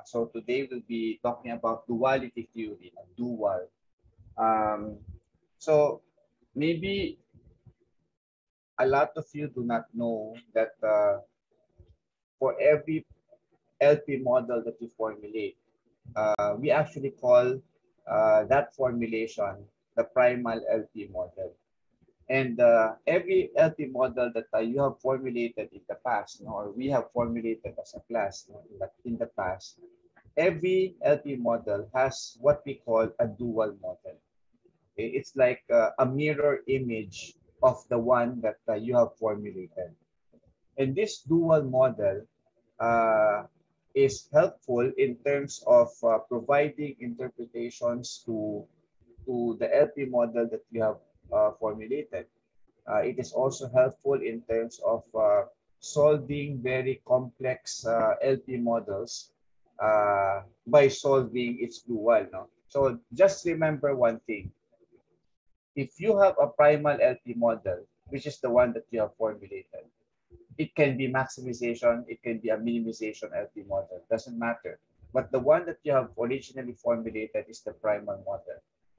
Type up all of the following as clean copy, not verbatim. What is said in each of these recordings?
So today we'll be talking about duality theory, dual. Um, so maybe a lot of you do not know that for every LP model that you formulate, we actually call that formulation the primal LP model. And every LP model that you have formulated in the past, or we have formulated as a class, in the past, every LP model has what we call a dual model. Okay? It's like a mirror image of the one that you have formulated. And this dual model uh, is helpful in terms of providing interpretations to the LP model that you have formulated. It is also helpful in terms of solving very complex LP models by solving its dual. No? So just remember one thing. If you have a primal LP model, which is the one that you have formulated, it can be maximization, it can be a minimization LP model, doesn't matter. But the one that you have originally formulated is the primal model.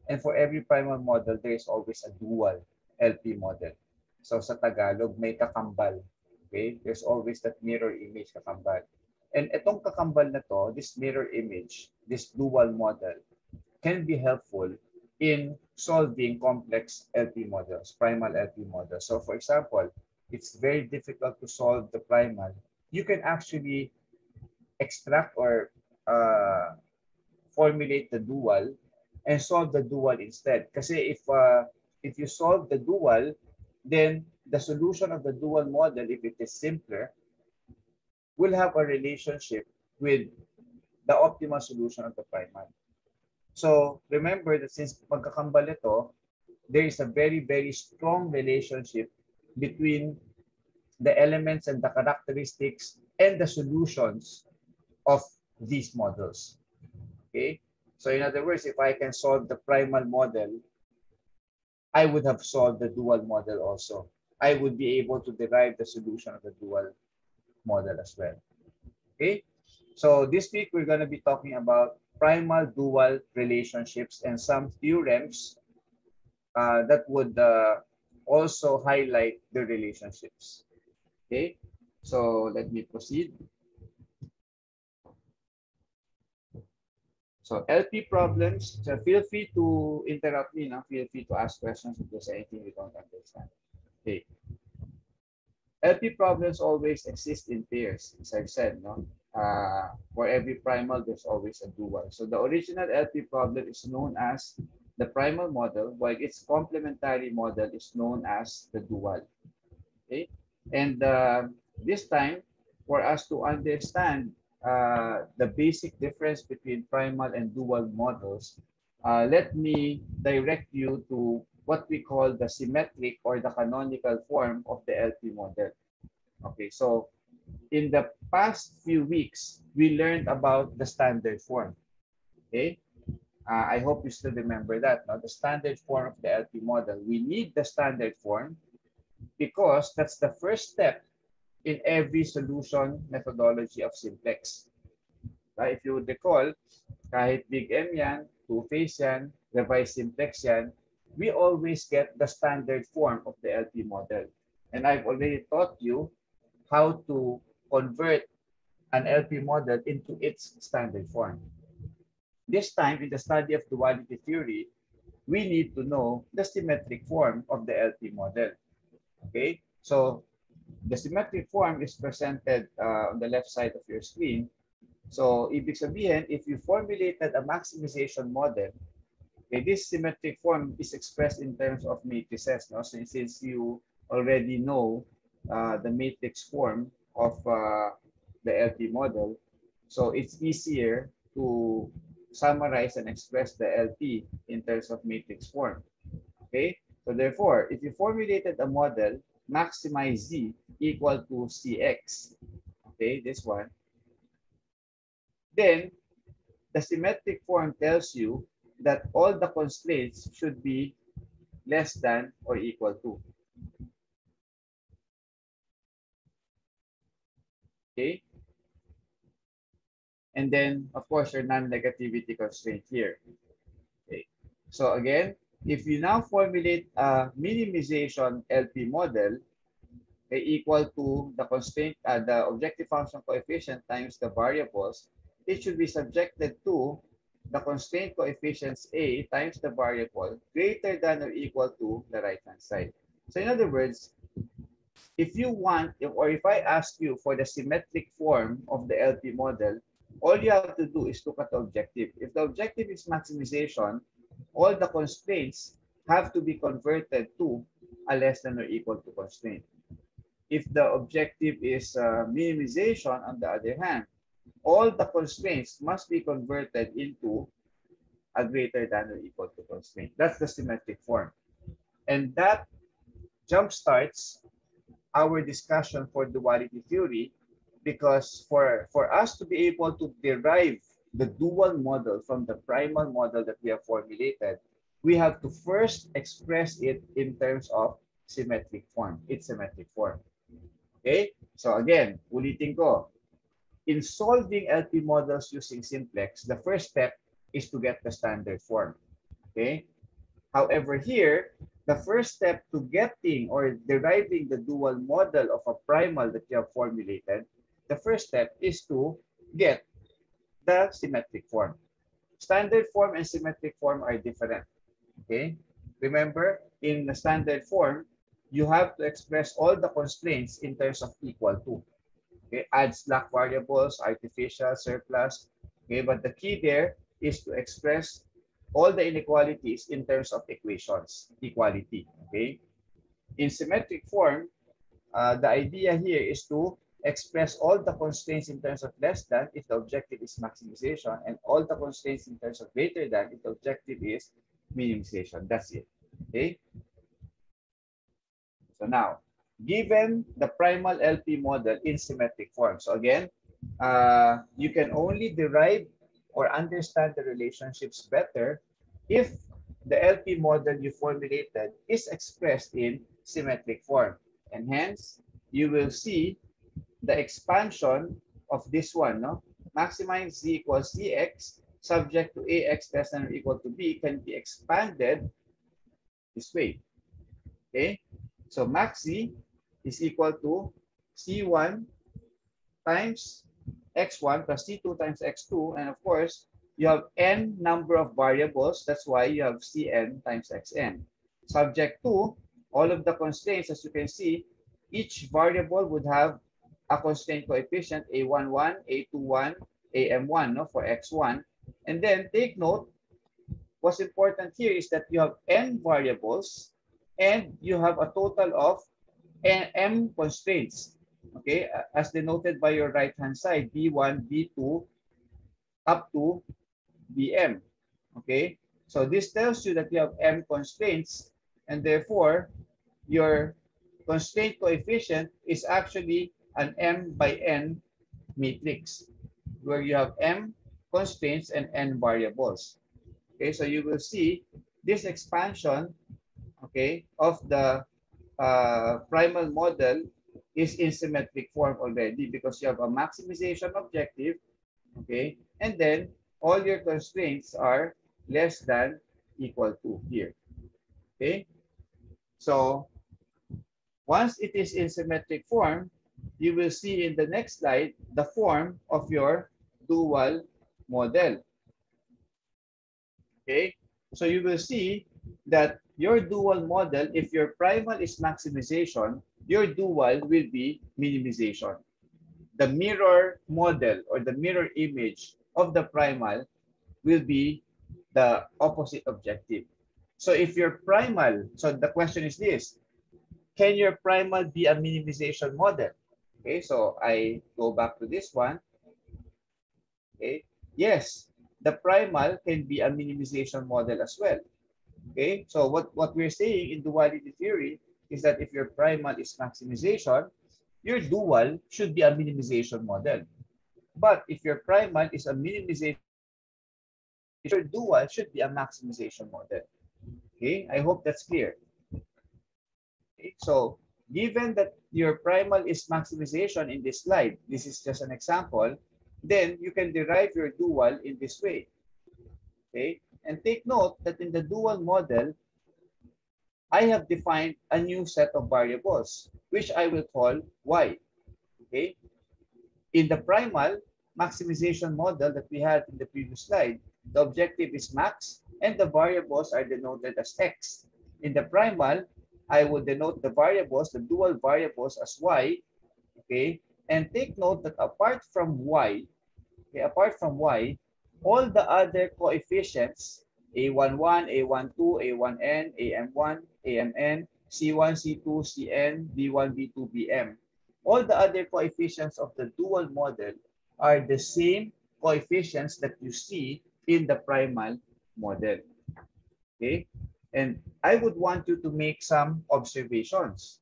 And for every primal model, there is always a dual LP model. So sa Tagalog, may kakambal. Okay? There's always that mirror image kakambal. And itong kakambal na to, this mirror image, this dual model, can be helpful in solving complex LP models, primal LP models. So for example, it's very difficult to solve the primal. You can actually extract or uh, formulate the dual and solve the dual instead. Kasi if you solve the dual, then the solution of the dual model, if it is simpler, will have a relationship with the optimal solution of the primal. So remember that since pagkakambal ito, there is a very, very strong relationship between the elements and the characteristics and the solutions of these models. Okay? So in other words, if I can solve the primal model, I would have solved the dual model also. I would be able to derive the solution of the dual model as well. Okay? So this week, we're going to be talking about primal dual relationships and some theorems that would also highlight the relationships. Okay? So let me proceed. So LP problems, so feel free to interrupt me, no? Feel free to ask questions if there's anything you don't understand. Okay. LP problems always exist in pairs, as I've said, no? For every primal, there's always a dual. So the original LP problem is known as the primal model, while its complementary model is known as the dual. Okay? And this time, for us to understand the basic difference between primal and dual models, let me direct you to what we call the symmetric or the canonical form of the LP model. Okay, so in the past few weeks, we learned about the standard form. Okay, I hope you still remember that. Now, the standard form of the LP model. We need the standard form because that's the first step in every solution methodology of simplex. If you would recall, kahit big M yan, two-phase yan, revised simplex yan, we always get the standard form of the LP model. And I've already taught you how to convert an LP model into its standard form. This time, in the study of duality theory, we need to know the symmetric form of the LP model. Okay? So the symmetric form is presented on the left side of your screen. So, ibig sabihin, if you formulated a maximization model, okay, this symmetric form is expressed in terms of matrices. No? So, since you already know the matrix form of the LP model, so it's easier to summarize and express the LP in terms of matrix form. Okay? So therefore, if you formulated a model, maximize Z equal to CX, okay, this one, then the symmetric form tells you that all the constraints should be less than or equal to. Okay? And then, of course, your non-negativity constraint here. Okay. So again, if you now formulate a minimization LP model, equal to the constraint, the objective function coefficient times the variables, it should be subjected to the constraint coefficients A times the variable greater than or equal to the right-hand side. So in other words, if you want, or if I ask you for the symmetric form of the LP model, all you have to do is look at the objective. If the objective is maximization, all the constraints have to be converted to a less than or equal to constraint. If the objective is minimization, on the other hand, all the constraints must be converted into a greater than or equal to constraint. That's the symmetric form. And that jumpstarts our discussion for duality theory, because for us to be able to derive the dual model from the primal model that we have formulated, we have to first express it in terms of symmetric form, its symmetric form. Okay? So again, ulitin ko, in solving LP models using simplex, the first step is to get the standard form. Okay? However, here, the first step to getting or deriving the dual model of a primal that you have formulated, the first step is to get the symmetric form. Standard form and symmetric form are different. Okay? Remember, in the standard form, you have to express all the constraints in terms of equal to. Okay? Add slack variables, artificial, surplus. Okay? But the key there is to express all the inequalities in terms of equations, equality. Okay? In symmetric form, the idea here is to express all the constraints in terms of less than if the objective is maximization, and all the constraints in terms of greater than if the objective is minimization. That's it. Okay? So now, given the primal LP model in symmetric form, so again, you can only derive or understand the relationships better if the LP model you formulated is expressed in symmetric form. And hence, you will see the expansion of this one, no? Maximize z equals cx subject to ax less than or equal to b can be expanded this way. Okay? So max z is equal to c1 times x1 plus c2 times x2. And of course, you have n number of variables. That's why you have cn times xn. Subject to all of the constraints, as you can see, each variable would have a constraint coefficient a11, a21, am1, no, for x1. And then take note, what's important here is that you have n variables and you have a total of m constraints. Okay, as denoted by your right hand side, b1, b2, up to bm. Okay, so this tells you that you have m constraints, and therefore your constraint coefficient is actually an m by n matrix where you have m constraints and n variables. Okay, so you will see this expansion, okay, of the primal model is in symmetric form already because you have a maximization objective, okay, and then all your constraints are less than equal to here. Okay, so once it is in symmetric form, you will see in the next slide the form of your dual model. Okay, so you will see that your dual model, if your primal is maximization, your dual will be minimization. The mirror model or the mirror image of the primal will be the opposite objective. So if your primal, so the question is this, can your primal be a minimization model? Okay, so I go back to this one. Okay, yes, the primal can be a minimization model as well. Okay, so what we're saying in duality theory is that if your primal is maximization, your dual should be a minimization model. But if your primal is a minimization, your dual should be a maximization model. Okay, I hope that's clear. Okay, so given that your primal is maximization in this slide, this is just an example, then you can derive your dual in this way. Okay? And take note that in the dual model, I have defined a new set of variables, which I will call y. Okay? In the primal maximization model that we had in the previous slide, the objective is max and the variables are denoted as x. In the primal, I will denote the variables, the dual variables as y. Okay? And take note that apart from y, okay, apart from y, all the other coefficients, A11, A12, A1n, AM1, AMN, C1, C2, CN, B1, B2, BM, all the other coefficients of the dual model are the same coefficients that you see in the primal model. Okay? And I would want you to make some observations.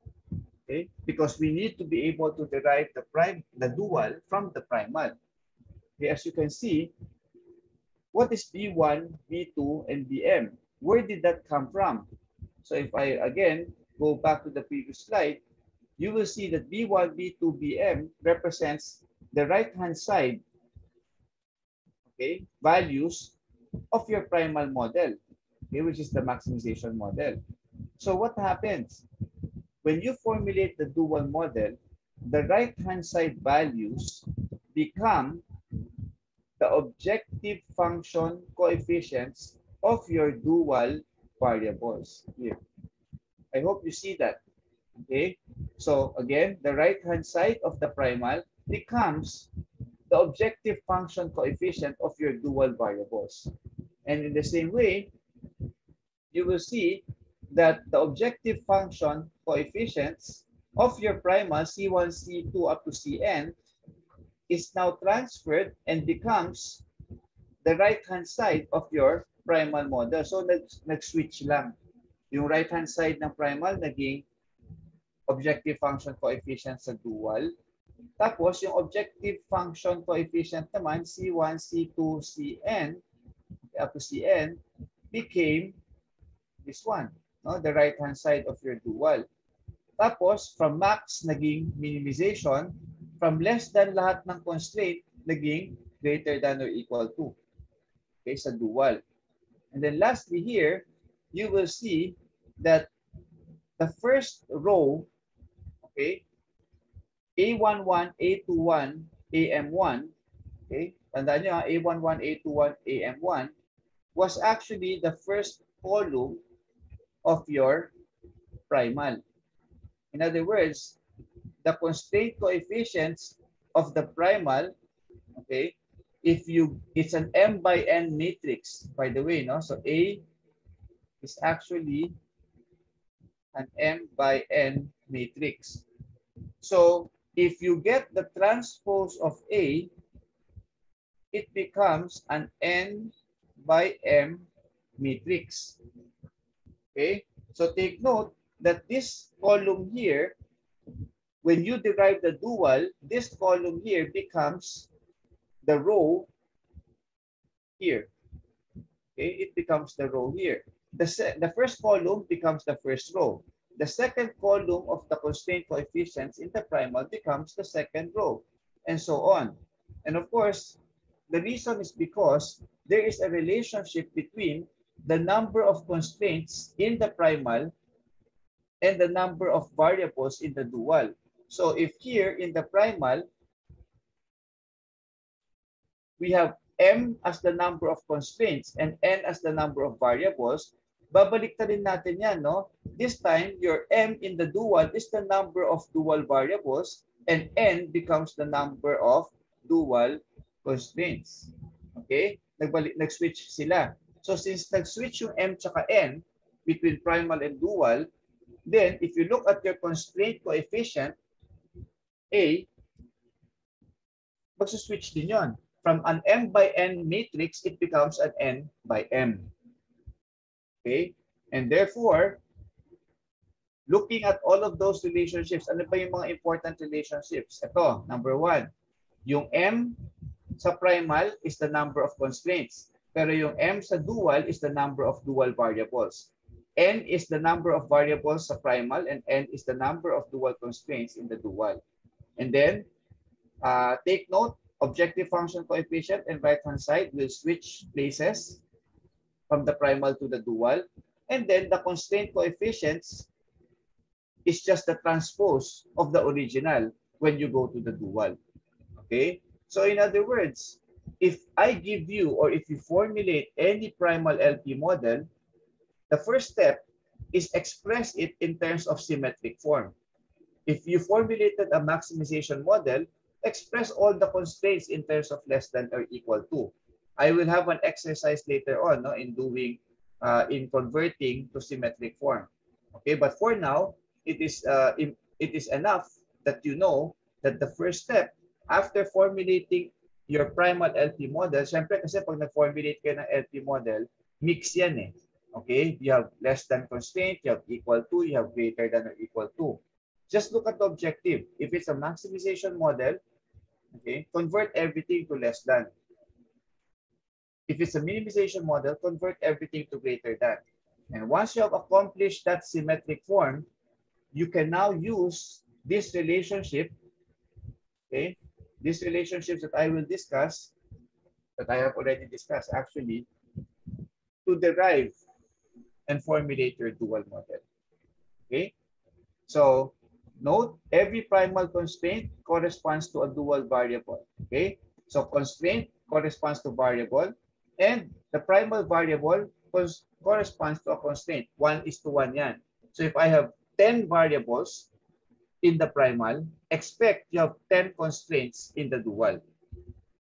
Okay? Because we need to be able to derive the dual from the primal. Okay, as you can see, what is B1, B2, and BM? Where did that come from? So if I, again, go back to the previous slide, you will see that B1, B2, BM represents the right-hand side, okay, values of your primal model, okay, which is the maximization model. So what happens? When you formulate the dual model, the right-hand side values become the objective function coefficients of your dual variables here. I hope you see that. Okay. So again, the right-hand side of the primal becomes the objective function coefficient of your dual variables. And in the same way, you will see that the objective function coefficients of your primal C1, C2 up to Cn is now transferred and becomes the right-hand side of your primal model. So nag-switch lang. Yung right-hand side ng primal naging objective function coefficient sa dual. Tapos yung objective function coefficient naman, C1, C2, Cn, up to Cn, became this one, no? The right-hand side of your dual. Tapos, from max, naging minimization. From less than lahat ng constraint, naging greater than or equal to. Okay, sa dual. And then lastly here, you will see that the first row, okay, A11, A21, AM1, okay, tandaan nyo, A11, A21, AM1, was actually the first column of your primal. In other words, the constraint coefficients of the primal, okay, it's an M by N matrix, by the way, no? So A is actually an M by N matrix. So if you get the transpose of A, it becomes an N by M matrix. Okay, so take note that this column here, when you derive the dual, this column here becomes the row here. Okay, it becomes the row here. The first column becomes the first row. The second column of the constraint coefficients in the primal becomes the second row, and so on. And of course, the reason is because there is a relationship between the number of constraints in the primal and the number of variables in the dual. So if here in the primal, we have M as the number of constraints and N as the number of variables, babalik na rin natin yan, no? This time, your M in the dual is the number of dual variables and N becomes the number of dual constraints. Okay? Nag-switch sila. So since nag-switch yung M tsaka N between primal and dual, then if you look at your constraint coefficient, A, magsuswitch din yon. From an M by N matrix, it becomes an N by M. Okay? And therefore, looking at all of those relationships, ano ba yung mga important relationships? Ito, number one, yung M sa primal is the number of constraints. Pero yung M sa dual is the number of dual variables. N is the number of variables sa primal and N is the number of dual constraints in the dual. And then, take note objective function coefficient and right-hand side will switch places from the primal to the dual. And then the constraint coefficients is just the transpose of the original when you go to the dual. Okay? So in other words, if I give you or if you formulate any primal LP model, the first step is express it in terms of symmetric form. If you formulated a maximization model, express all the constraints in terms of less than or equal to. I will have an exercise later on, no, in doing, in converting to symmetric form. Okay, but for now, it is enough that you know that the first step after formulating your primal LP model, syempre kasi pag nag-formulate kayo ng LP model, mix yan eh. Okay, you have less than constraint, you have equal to, you have greater than or equal to. Just look at the objective. If it's a maximization model, okay, convert everything to less than. If it's a minimization model, convert everything to greater than. And once you have accomplished that symmetric form, you can now use this relationship, okay, these relationships that I will discuss, that I have already discussed actually, to derive and formulate your dual model. Okay, so note, every primal constraint corresponds to a dual variable. Okay, so constraint corresponds to variable, and the primal variable corresponds to a constraint. 1:1 yan. So if I have 10 variables in the primal, expect you have 10 constraints in the dual.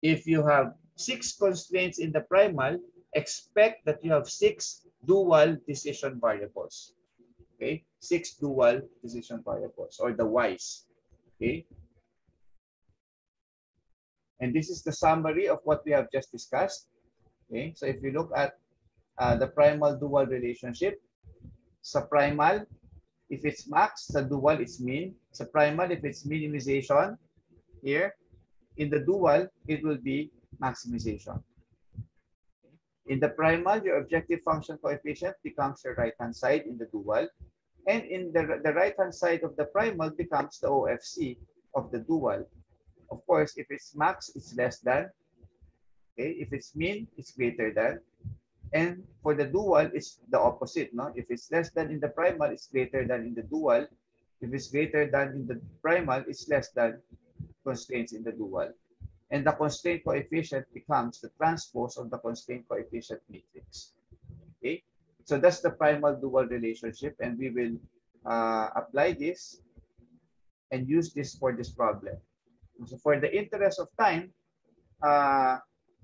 If you have 6 constraints in the primal, expect that you have 6 dual decision variables. Okay, 6 dual decision variables, or the Ys. Okay, and this is the summary of what we have just discussed. Okay, so if you look at the primal dual relationship, sa primal, if it's max, sa dual it's min. Sa primal, if it's minimization, here, in the dual, it will be maximization. In the primal, your objective function coefficient becomes your right-hand side in the dual. And in the right-hand side of the primal becomes the OFC of the dual. Of course, if it's max, it's less than. Okay, if it's min, it's greater than. And for the dual, it's the opposite. No? If it's less than in the primal, it's greater than in the dual. If it's greater than in the primal, it's less than constraints in the dual. And the constraint coefficient becomes the transpose of the constraint coefficient matrix. Okay, so that's the primal dual relationship, and we will apply this and use this for this problem. So for the interest of time,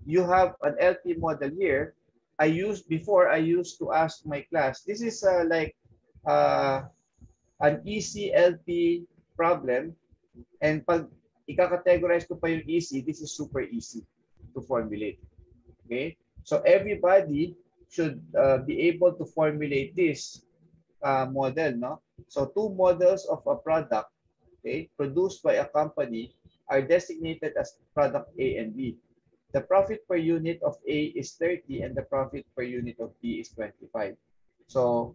you have an LP model here. I used to ask my class, this is like an easy LP problem, and pag ika-categorize ko pa yung easy, this is super easy to formulate. Okay, so everybody should be able to formulate this model, no? So 2 models of a product, okay, produced by a company are designated as product A and B. The profit per unit of A is 30 and the profit per unit of B is 25. So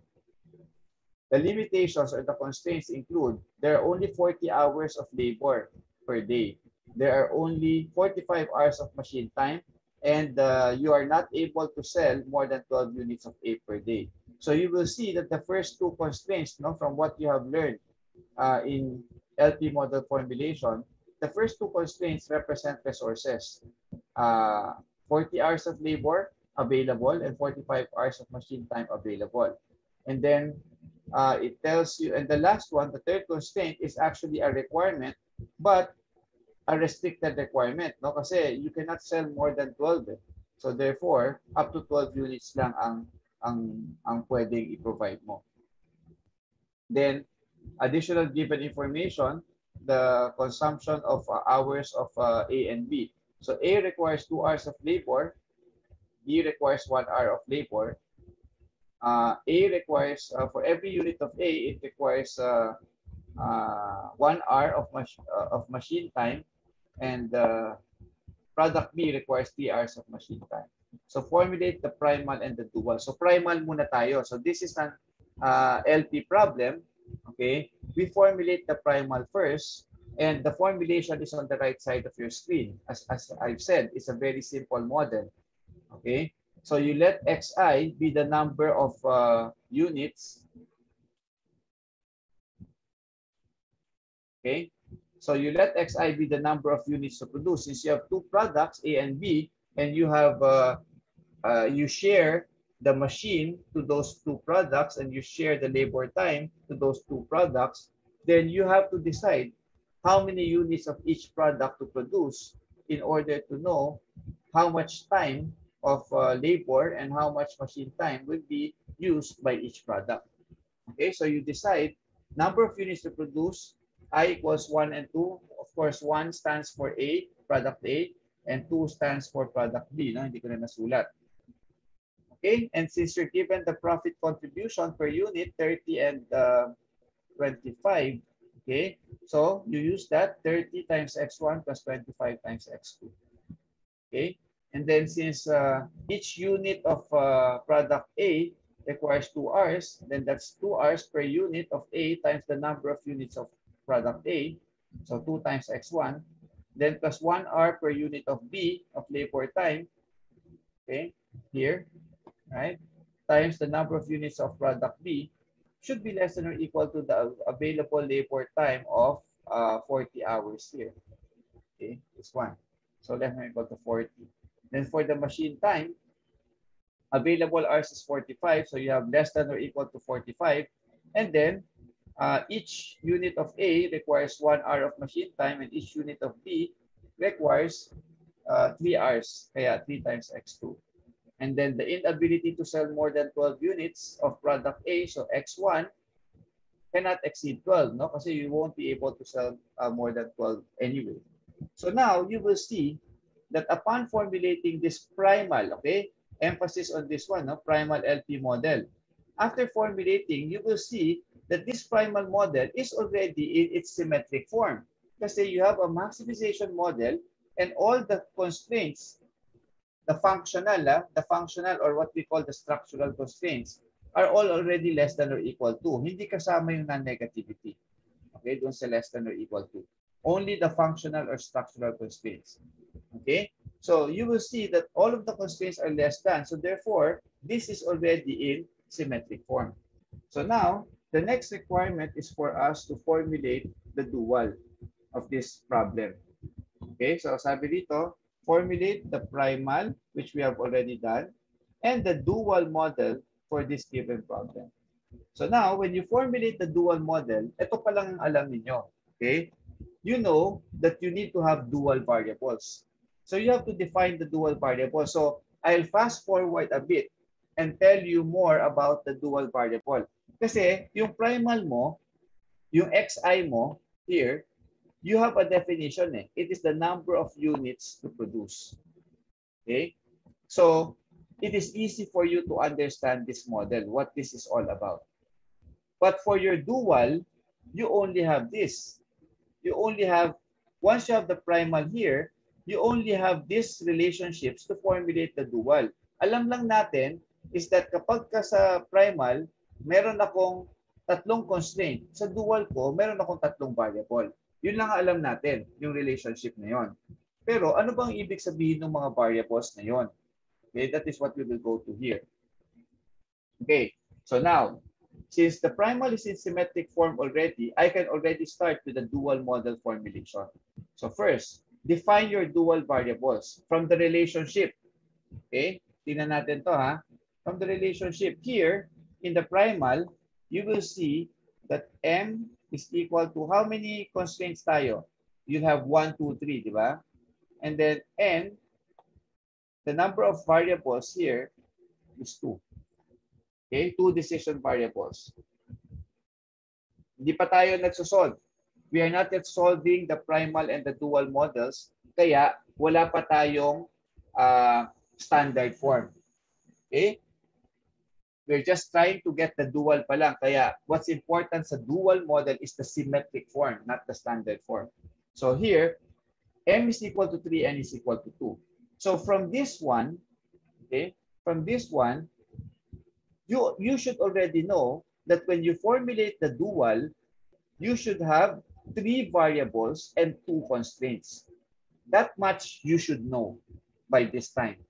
the limitations or the constraints include there are only 40 hours of labor per day. There are only 45 hours of machine time, and you are not able to sell more than 12 units of A per day. So you will see that the first 2 constraints, no, from what you have learned in LP model formulation, the first 2 constraints represent resources. 40 hours of labor available and 45 hours of machine time available. And then it tells you, and the last one, the third constraint, is actually a requirement, but a restricted requirement, no? Kasi you cannot sell more than 12. Eh. So therefore, up to 12 units lang ang pwedeng i-provide mo. Then, additional given information, the consumption of hours of A and B. So A requires 2 hours of labor, B requires 1 hour of labor. A requires, for every unit of A, it requires 1 hour of machine time, and product B requires 3 hours of machine time. So formulate the primal and the dual. So primal muna tayo. So this is an LP problem. Okay, we formulate the primal first. And the formulation is on the right side of your screen. As I've said, it's a very simple model. Okay, so you let Xi be the number of units. Okay, so you let Xi be the number of units to produce. Since you have two products, A and B, and you have you share the machine to those two products and you share the labor time to those two products, then you have to decide how many units of each product to produce in order to know how much time of labor and how much machine time will be used by each product. Okay, so you decide number of units to produce, I equals 1 and 2. Of course, 1 stands for A, product A, and 2 stands for product B. No? Hindi ko na nasulat. Okay, and since you're given the profit contribution per unit, 30 and 25, okay, so you use that 30 times x1 plus 25 times x2. Okay, and then since each unit of product A requires 2 hours, then that's 2 hours per unit of A times the number of units of product A, so 2 times x1, then plus 1 hour per unit of B of labor time, okay, here, right, times the number of units of product B should be less than or equal to the available labor time of 40 hours here. Okay, this one. So less than or equal to 40. Then for the machine time, available hours is 45. So you have less than or equal to 45. And then each unit of A requires 1 hour of machine time and each unit of B requires 3 hours. Kaya 3 times x2. And then the inability to sell more than 12 units of product A, so X1, cannot exceed 12, no? Kasi you won't be able to sell more than 12 anyway. So now you will see that upon formulating this primal, okay, emphasis on this one, no? Primal LP model. After formulating, you will see that this primal model is already in its symmetric form. Kasi you have a maximization model and all the constraints, the functional or what we call the structural constraints are all already less than or equal to. Hindi kasama yung non-negativity. Okay, doon sa less than or equal to. Only the functional or structural constraints. Okay, so you will see that all of the constraints are less than. So therefore, this is already in symmetric form. So now, the next requirement is for us to formulate the dual of this problem. Okay, so sabi dito, formulate the primal, which we have already done, and the dual model for this given problem. So now, when you formulate the dual model, ito pa lang ang alam niyo. Okay? You know that you need to have dual variables. So you have to define the dual variable. So I'll fast forward a bit and tell you more about the dual variable. Kasi yung primal mo, yung xi mo here, you have a definition. It is the number of units to produce. Okay? So, it is easy for you to understand this model, what this is all about. But for your dual, you only have this. You only have, once you have the primal here, you only have these relationships to formulate the dual. Alam lang natin is that kapag ka sa primal, meron akong tatlong constraint. Sa dual ko, meron akong tatlong variable. Yun lang alam natin, yung relationship na yon. Pero ano bang ibig sabihin ng mga variables na yon? Okay, that is what we will go to here. Okay, so now, since the primal is in symmetric form already, I can already start with the dual model formulation. So first, define your dual variables from the relationship. Okay, tingnan natin to ha. From the relationship here, in the primal, you will see that M is equal to how many constraints tayo? You have 1, 2, 3, di ba? And then N, the number of variables here is 2. Okay, 2 decision variables. Hindi pa tayo nagsosolve. We are not yet solving the primal and the dual models, kaya wala pa tayong standard form. Okay? We're just trying to get the dual pa lang. Kaya what's important sa dual model is the symmetric form, not the standard form. So here, M is equal to 3, N is equal to 2. So from this one, okay, from this one, you should already know that when you formulate the dual, you should have 3 variables and 2 constraints. That much you should know by this time.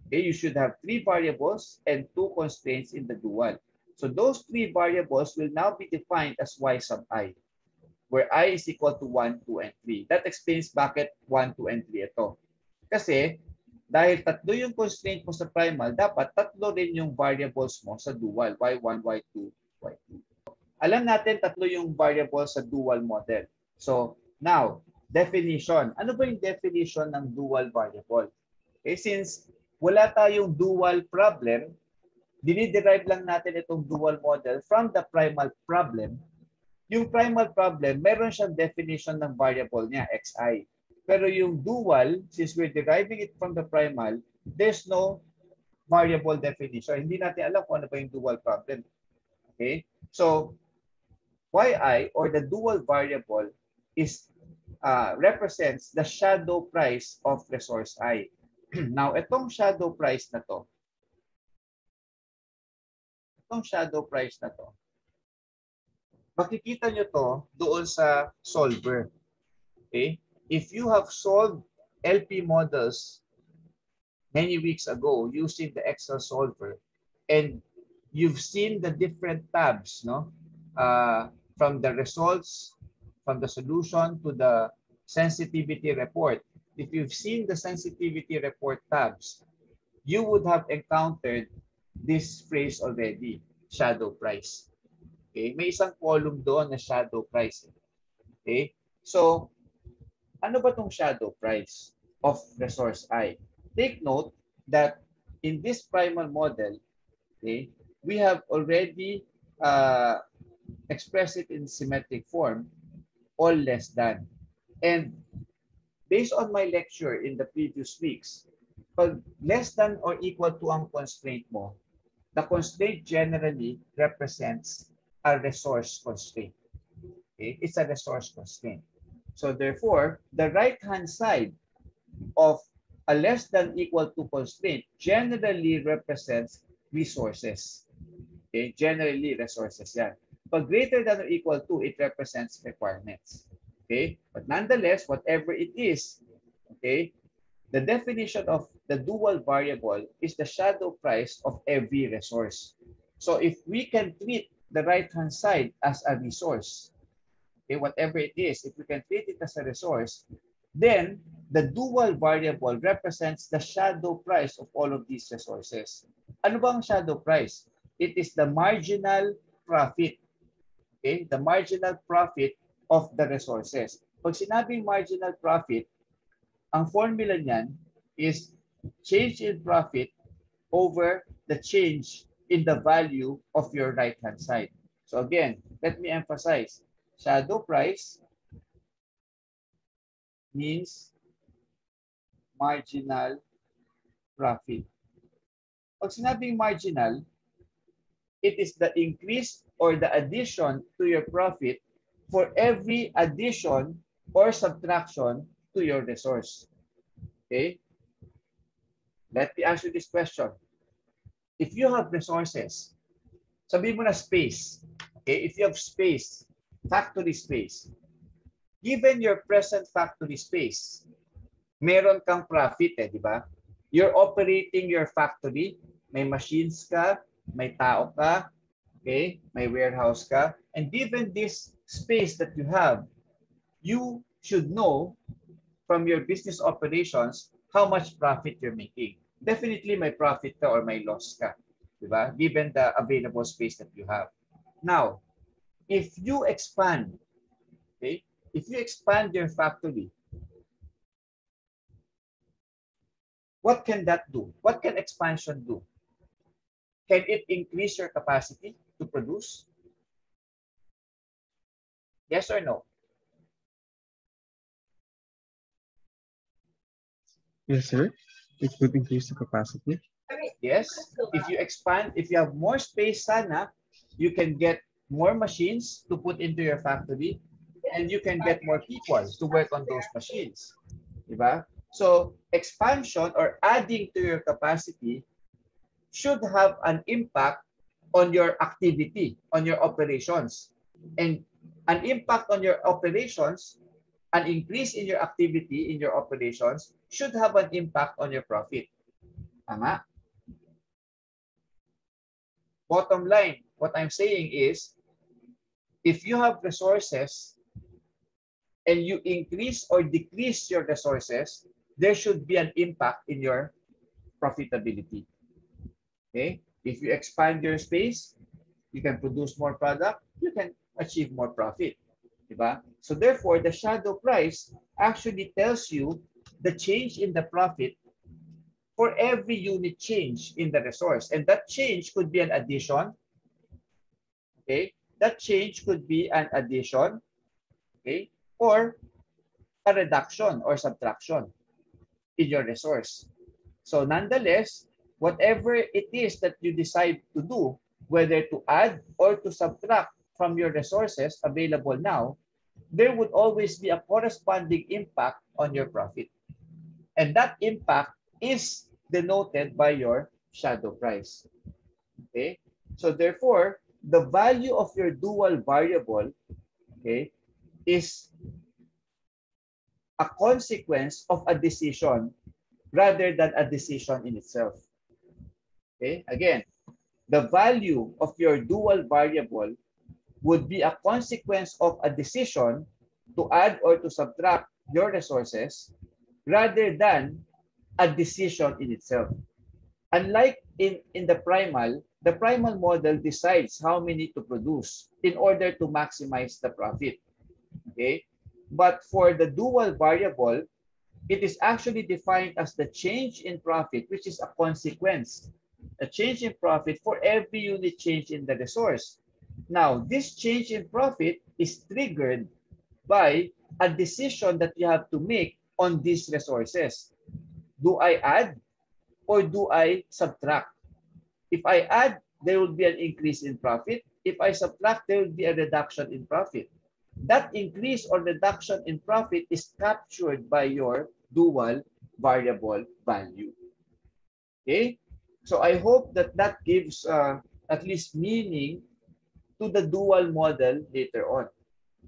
Okay, you should have 3 variables and 2 constraints in the dual. So those 3 variables will now be defined as y sub I, where I is equal to 1, 2, and 3. That explains bakit 1, 2, and 3 ito. Kasi dahil tatlo yung constraint mo sa primal, dapat tatlo rin yung variables mo sa dual, y1, y2, y2. Alam natin tatlo yung variables sa dual model. So now, definition. Ano ba yung definition ng dual variable? Okay, since wala tayong dual problem, diniderive lang natin itong dual model from the primal problem. Yung primal problem, meron siyang definition ng variable niya, xi. Pero yung dual, since we're deriving it from the primal, there's no variable definition. Hindi natin alam kung ano ba yung dual problem. Okay? So, yi, or the dual variable, is represents the shadow price of resource I. Now, itong shadow price na to, makikita nyo to doon sa solver. Okay? If you have solved LP models many weeks ago using the Excel solver, and you've seen the different tabs, no? From the results, from the solution to the sensitivity report. If you've seen the sensitivity report tabs, you would have encountered this phrase already, shadow price. Okay? May isang column doon na shadow price. Okay? So, ano ba tong shadow price of resource I? Take note that in this primal model, okay, we have already expressed it in symmetric form, all less than. And based on my lecture in the previous weeks, pag less than or equal to ang constraint mo, the constraint generally represents a resource constraint. Okay? It's a resource constraint. So therefore, the right-hand side of a less than equal to constraint generally represents resources. Okay? Generally, resources yan. Pag greater than or equal to, it represents requirements. Okay? But nonetheless, whatever it is, okay, the definition of the dual variable is the shadow price of every resource. So if we can treat the right-hand side as a resource, okay, whatever it is, if we can treat it as a resource, then the dual variable represents the shadow price of all of these resources. Ano ba ang shadow price? It is the marginal profit. Okay? The marginal profit of the resources. Pag sinabing marginal profit, ang formula niyan is change in profit over the change in the value of your right-hand side. So again, let me emphasize, shadow price means marginal profit. Pag sinabing marginal, it is the increase or the addition to your profit for every addition or subtraction to your resource. Okay? Let me ask you this question. If you have resources, sabihin mo na space. Okay? If you have space, factory space, given your present factory space, meron kang profit, di ba? You're operating your factory, may machines ka, may tao ka, okay? May warehouse ka, and given this space that you have, you should know from your business operations how much profit you're making. Definitely may profit ka or may loss ka, di ba? Given the available space that you have. Now, if you expand, okay? If you expand your factory, what can that do? What can expansion do? Can it increase your capacity to produce? Yes or no? Yes, sir. It would increase the capacity. Yes. If you expand, if you have more space sana, you can get more machines to put into your factory and you can get more people to work on those machines. Diba? So expansion or adding to your capacity should have an impact on your activity, on your operations. And an impact on your operations, an increase in your activity in your operations should have an impact on your profit. Tama? Bottom line, what I'm saying is, if you have resources and you increase or decrease your resources, there should be an impact in your profitability. Okay? If you expand your space, you can produce more product, you can achieve more profit. Diba? So therefore, the shadow price actually tells you the change in the profit for every unit change in the resource. And that change could be an addition. Okay? That change could be an addition. Okay? Or a reduction or subtraction in your resource. So nonetheless, whatever it is that you decide to do, whether to add or to subtract from your resources available now, there would always be a corresponding impact on your profit. And that impact is denoted by your shadow price. Okay? So therefore, the value of your dual variable, okay, is a consequence of a decision rather than a decision in itself. Okay? Again, the value of your dual variable would be a consequence of a decision to add or to subtract your resources rather than a decision in itself. Unlike in the primal model decides how many to produce in order to maximize the profit. Okay? But for the dual variable, it is actually defined as the change in profit, which is a consequence. A change in profit for every unit change in the resource. Now, this change in profit is triggered by a decision that you have to make on these resources. Do I add or do I subtract? If I add, there will be an increase in profit. If I subtract, there will be a reduction in profit. That increase or reduction in profit is captured by your dual variable value. Okay? So I hope that that gives at least meaning to the dual model later on.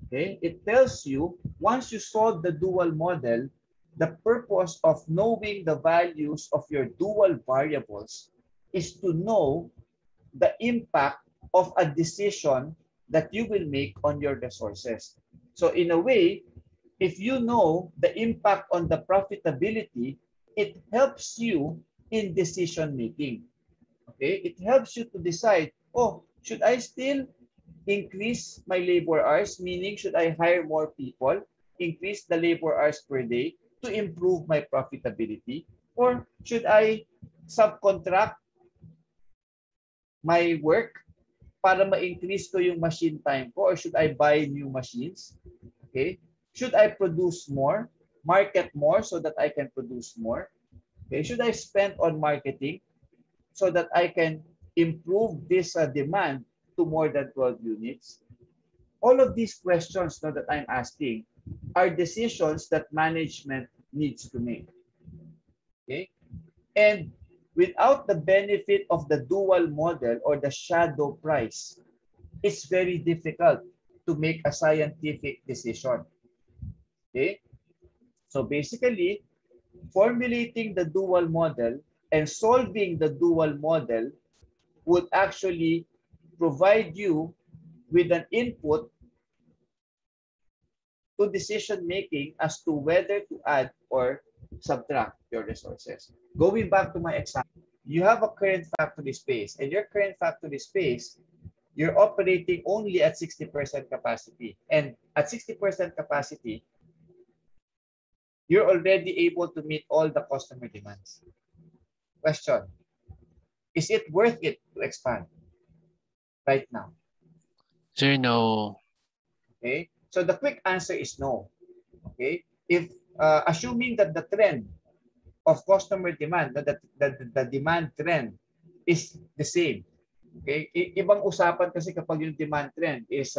Okay? It tells you, once you solve the dual model, the purpose of knowing the values of your dual variables is to know the impact of a decision that you will make on your resources. So in a way, if you know the impact on the profitability, it helps you in decision making. Okay? It helps you to decide, oh, should I still increase my labor hours, meaning should I hire more people, increase the labor hours per day to improve my profitability, or should I subcontract my work para ma-increase ko yung machine time ko, or should I buy new machines? Okay? Should I produce more, market more so that I can produce more? Okay? Should I spend on marketing so that I can improve this demand to more than 12 units? All of these questions now that I'm asking are decisions that management needs to make. Okay? And without the benefit of the dual model or the shadow price, it's very difficult to make a scientific decision. Okay? So basically, formulating the dual model and solving the dual model would actually provide you with an input to decision making as to whether to add or subtract your resources. Going back to my example, you have a current factory space, and your current factory space, you're operating only at 60% capacity. And at 60% capacity, you're already able to meet all the customer demands. Question, is it worth it to expand right now? Sir, no. Okay, so the quick answer is no. Okay, if assuming that the trend of customer demand, the demand trend is the same. Okay, ibang usapan kasi kapag yung demand trend is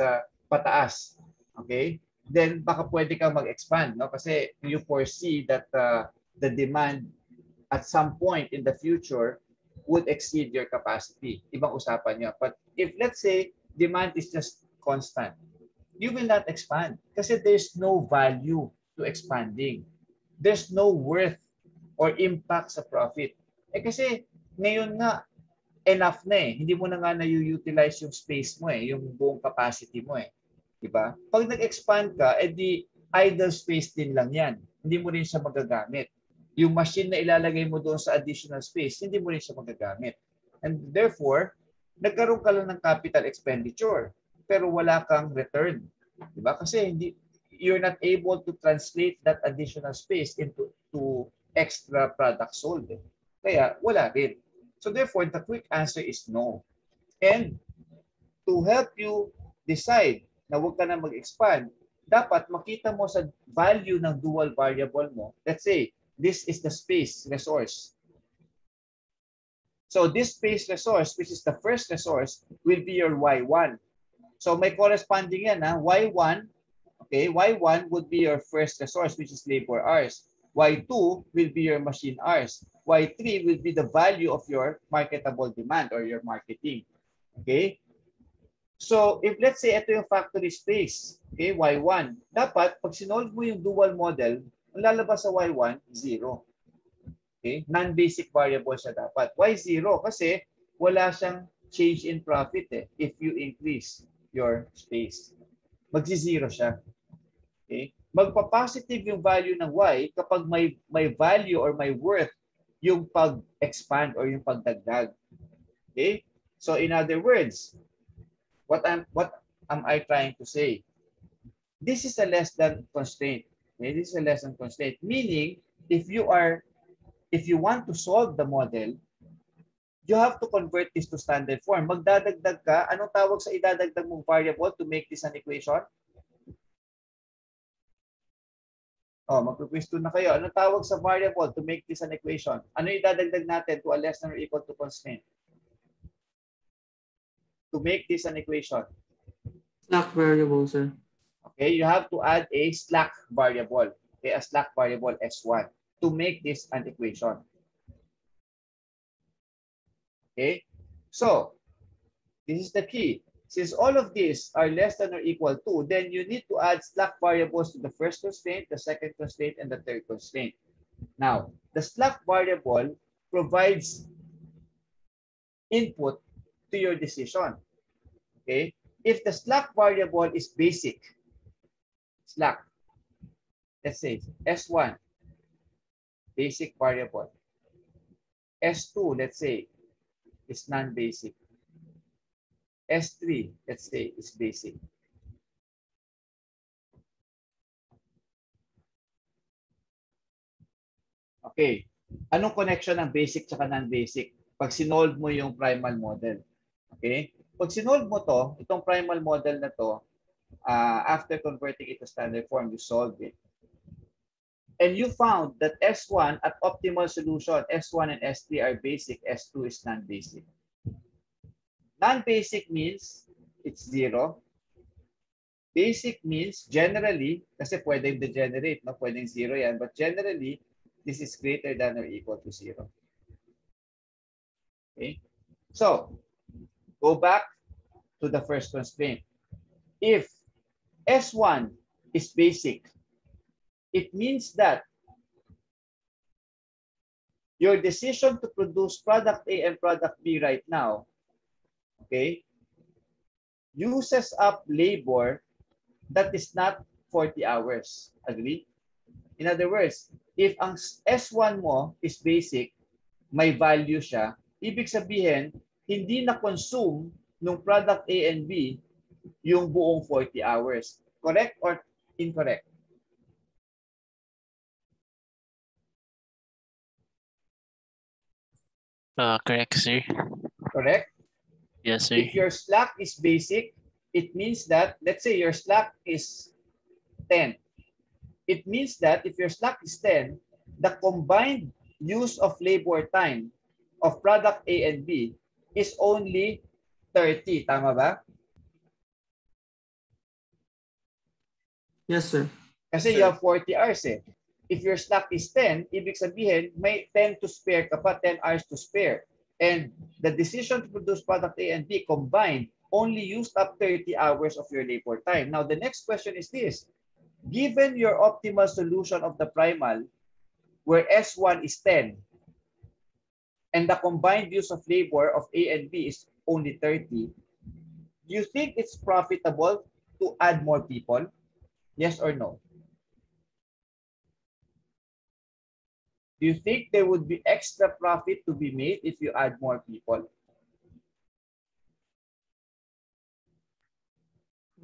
pataas. Okay, then baka pwede kang mag-expand, no? Kasi you foresee that the demand at some point in the future would exceed your capacity. Ibang usapan niya. But if let's say demand is just constant, you will not expand kasi there's no value to expanding. There's no worth or impact sa profit. Eh kasi ngayon nga, enough na eh. Hindi mo na nga na-utilize yung space mo eh, yung buong capacity mo eh. Diba? Pag nag-expand ka, edi idle space din lang yan. Hindi mo rin siya magagamit. Yung machine na ilalagay mo doon sa additional space, hindi mo rin siya magagamit. And therefore, nagkaroon ka lang ng capital expenditure pero wala kang return. Diba? Kasi you're not able to translate that additional space into extra product sold. Kaya wala rin. So therefore, the quick answer is no. And to help you decide na huwag ka na mag-expand, dapat makita mo sa value ng dual variable mo. Let's say, this is the space resource. So this space resource, which is the first resource, will be your Y1. So may corresponding yan, ha? Y1, okay, Y1 would be your first resource, which is labor hours. Y2 will be your machine hours. Y3 will be the value of your marketable demand or your marketing. Okay? So, if let's say ito yung factory space, okay, Y1, dapat pag sinolve mo yung dual model, ang lalabas sa Y1, 0. Okay? Non-basic variable siya dapat. Y0 kasi wala siyang change in profit eh, if you increase your space. Magsi-0 siya. Okay? Magpa-positive yung value ng Y kapag may value or may worth yung pag-expand or yung pagdagdag. Okay? So in other words, what am I trying to say? This is a less than constraint. Okay? This is a less than constraint. Meaning, if you want to solve the model, you have to convert this to standard form. Magdadagdag ka. Anong tawag sa idadagdag mong variable to make this an equation? Oh, magpe-question na kayo. Anong tawag sa variable to make this an equation? Ano idadagdag natin to a less than or equal to constraint? To make this an equation. Slack variable, sir. Okay, you have to add a slack variable. Okay, a slack variable S1 to make this an equation. Okay, so this is the key. Since all of these are less than or equal to, then you need to add slack variables to the first constraint, the second constraint, and the third constraint. Now, the slack variable provides input to your decision. Okay, if the slack variable is basic, slack, let's say S1, basic variable. S2, let's say, is non-basic. S3, let's say, is basic. Okay. Anong connection ng basic at non-basic? Pag sinolve mo yung primal model. Okay? Pag sinolve mo to, itong primal model na to, after converting it to standard form, you solve it. And you found that S1 at optimal solution, S1 and S3 are basic, S2 is non-basic. Non-basic means it's 0. Basic means generally, kasi pwedeng degenerate, no? Pwedeng 0 yan, but generally, this is greater than or equal to 0. Okay? So, go back to the first constraint. If S1 is basic, it means that your decision to produce product A and product B right now, okay, uses up labor that is not 40 hours. Agree? In other words, if ang S1 mo is basic, may value siya, ibig sabihin, hindi na-consume ng product A and B yung buong 40 hours. Correct or incorrect? Correct, sir. Correct? Yes, sir. If your slack is basic, it means that, let's say your slack is 10. It means that if your slack is 10, the combined use of labor time of product A and B is only 30. Tama ba? Yes, sir. Kasi you have 40 hours eh. If your slack is 10, ibig sabihin may 10 to spare ka pa, 10 hours to spare. And the decision to produce product A and B combined only used up 30 hours of your labor time. Now, the next question is this. Given your optimal solution of the primal, where S1 is 10, and the combined use of labor of A and B is only 30, do you think it's profitable to add more people? Yes or no? Do you think there would be extra profit to be made if you add more people?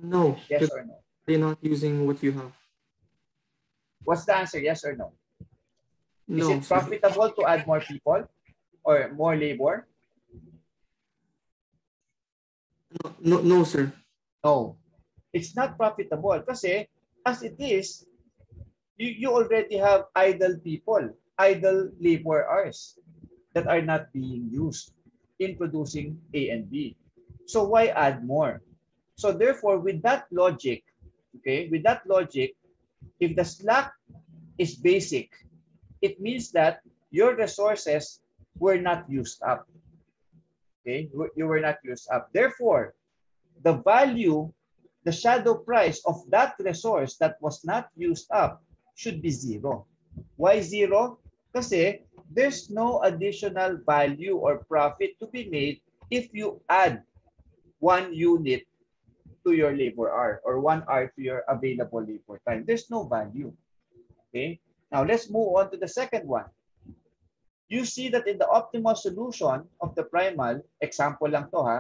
No. Yes because or no? they're not using what you have. What's the answer? Yes or no? Is No, it sir. profitable to add more people or more labor? No, sir. No. It's not profitable kasi as it is, you already have idle people, idle labor hours that are not being used in producing A and B. So why add more? So therefore, with that logic, okay, with that logic, if the slack is basic, it means that your resources were not used up. Okay, you were not used up. Therefore, the value, the shadow price of that resource that was not used up should be zero. Why zero? Kasi there's no additional value or profit to be made if you add 1 unit to your labor hour or 1 hour to your available labor time. There's no value. Okay. Now let's move on to the second one. You see that in the optimal solution of the primal, example lang to ha,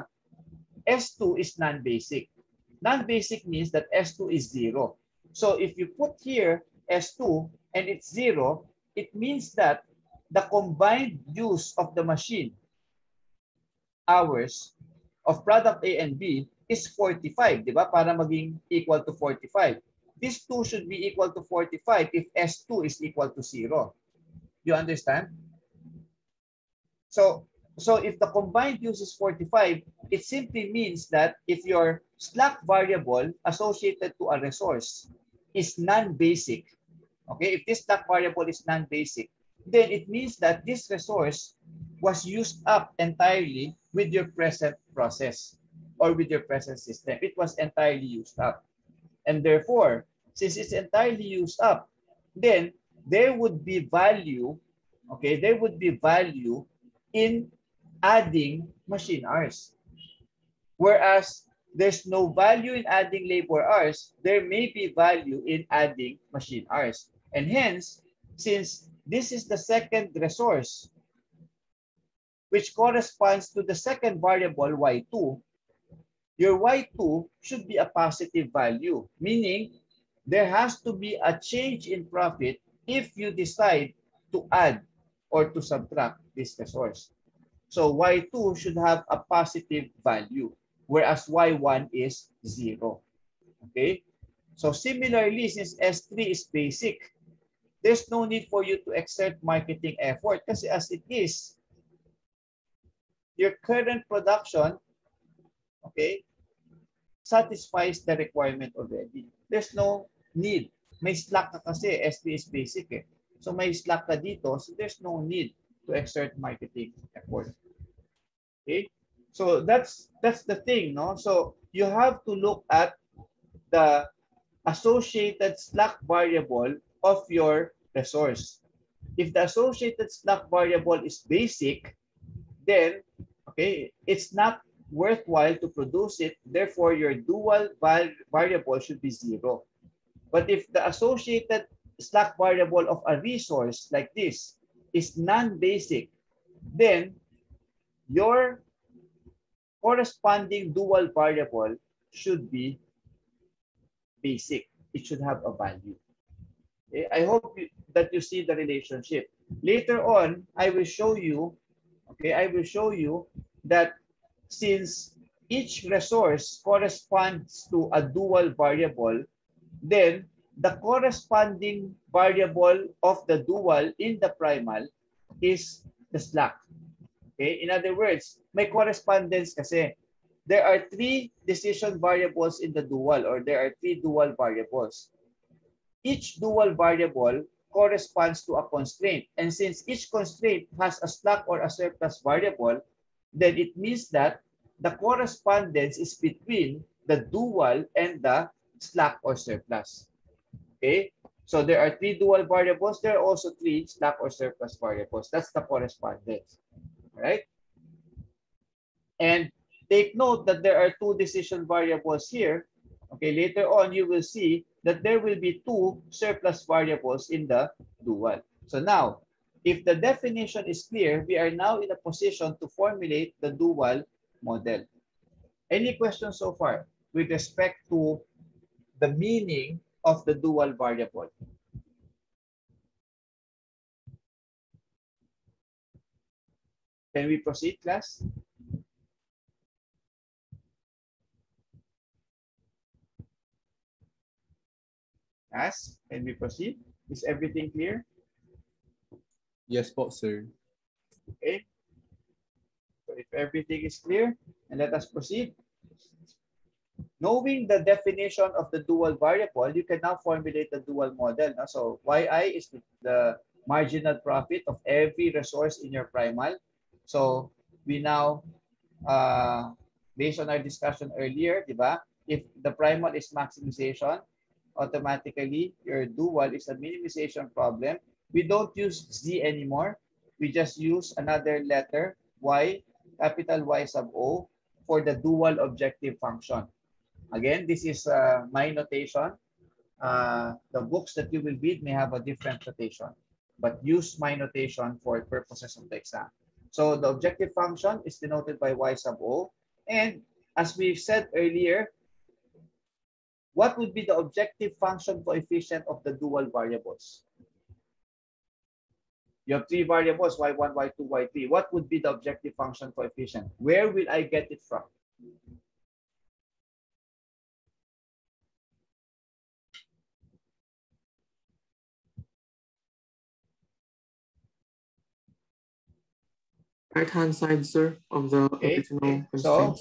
S2 is non-basic. Non-basic means that S2 is 0. So if you put here S2 and it's 0, it means that the combined use of the machine hours of product A and B is 45, di ba? Para maging equal to 45. This 2 should be equal to 45 if S2 is equal to 0. You understand? So if the combined use is 45, it simply means that if your slack variable associated to a resource is non-basic, okay, if this slack variable is non-basic, then it means that this resource was used up entirely with your present process or with your present system. It was entirely used up. And therefore, since it's entirely used up, then there would be value, okay, there would be value in adding machine hours. Whereas there's no value in adding labor hours, there may be value in adding machine hours. And hence, since this is the second resource, which corresponds to the second variable, Y2, your Y2 should be a positive value, meaning there has to be a change in profit if you decide to add or to subtract this resource. So Y2 should have a positive value, whereas Y1 is 0. Okay? So similarly, since S3 is basic, there's no need for you to exert marketing effort kasi as it is, your current production, okay, satisfies the requirement already. There's no need. May slack ka kasi, S3 is basic eh. So may slack ka dito, so there's no need to exert marketing effort. Okay? So that's the thing, no? So you have to look at the associated slack variable of your resource. If the associated slack variable is basic, then okay, it's not worthwhile to produce it. Therefore, your dual variable should be 0. But if the associated slack variable of a resource like this is non-basic, then your corresponding dual variable should be basic. It should have a value. Okay? I hope that you see the relationship. Later on, I will show you, okay, I will show you that since each resource corresponds to a dual variable, then the corresponding variable of the dual in the primal is the slack. Okay? In other words, may correspondence kasi. There are 3 decision variables in the dual, or there are 3 dual variables. Each dual variable corresponds to a constraint. And since each constraint has a slack or a surplus variable, then it means that the correspondence is between the dual and the slack or surplus. Okay? So there are 3 dual variables. There are also 3 slack or surplus variables. That's the correspondence. Right? And take note that there are 2 decision variables here. Okay, later on you will see that there will be 2 surplus variables in the dual. So now, if the definition is clear, we are now in a position to formulate the dual model. Any questions so far with respect to the meaning of the dual variable? Can we proceed, class? Class, can we proceed? Is everything clear? Yes po, sir. Okay. So if everything is clear, and let us proceed. Knowing the definition of the dual variable, you can now formulate the dual model. No? So yi is the marginal profit of every resource in your primal. So we now, based on our discussion earlier, diba? If the primal is maximization, automatically your dual is a minimization problem. We don't use z anymore. We just use another letter, y, capital Y sub O, for the dual objective function. Again, this is my notation. The books that you will read may have a different notation, but use my notation for purposes of the exam. So the objective function is denoted by Y sub O. And as we said earlier, what would be the objective function coefficient of the dual variables? You have 3 variables, y1, y2, y3. What would be the objective function coefficient? Where will I get it from? Right-hand side, sir, of the original constraint. So,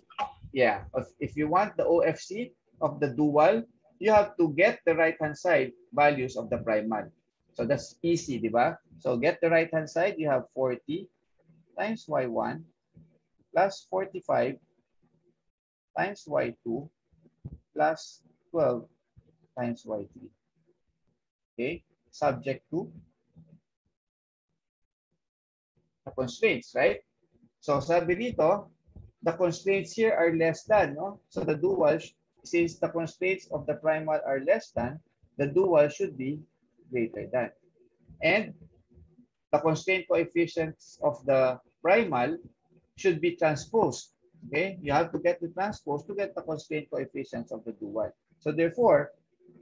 yeah, if you want the OFC of the dual, you have to get the right-hand side values of the primal. So that's easy, diba? So get the right-hand side, you have 40 times y1 plus 45 times y2 plus 12 times y3. Okay, subject to the constraints, right? So sabi dito, the constraints here are less than, no? So the dual, since the constraints of the primal are less than, the dual should be greater than. And the constraint coefficients of the primal should be transposed. Okay, you have to get the transpose to get the constraint coefficients of the dual. So therefore,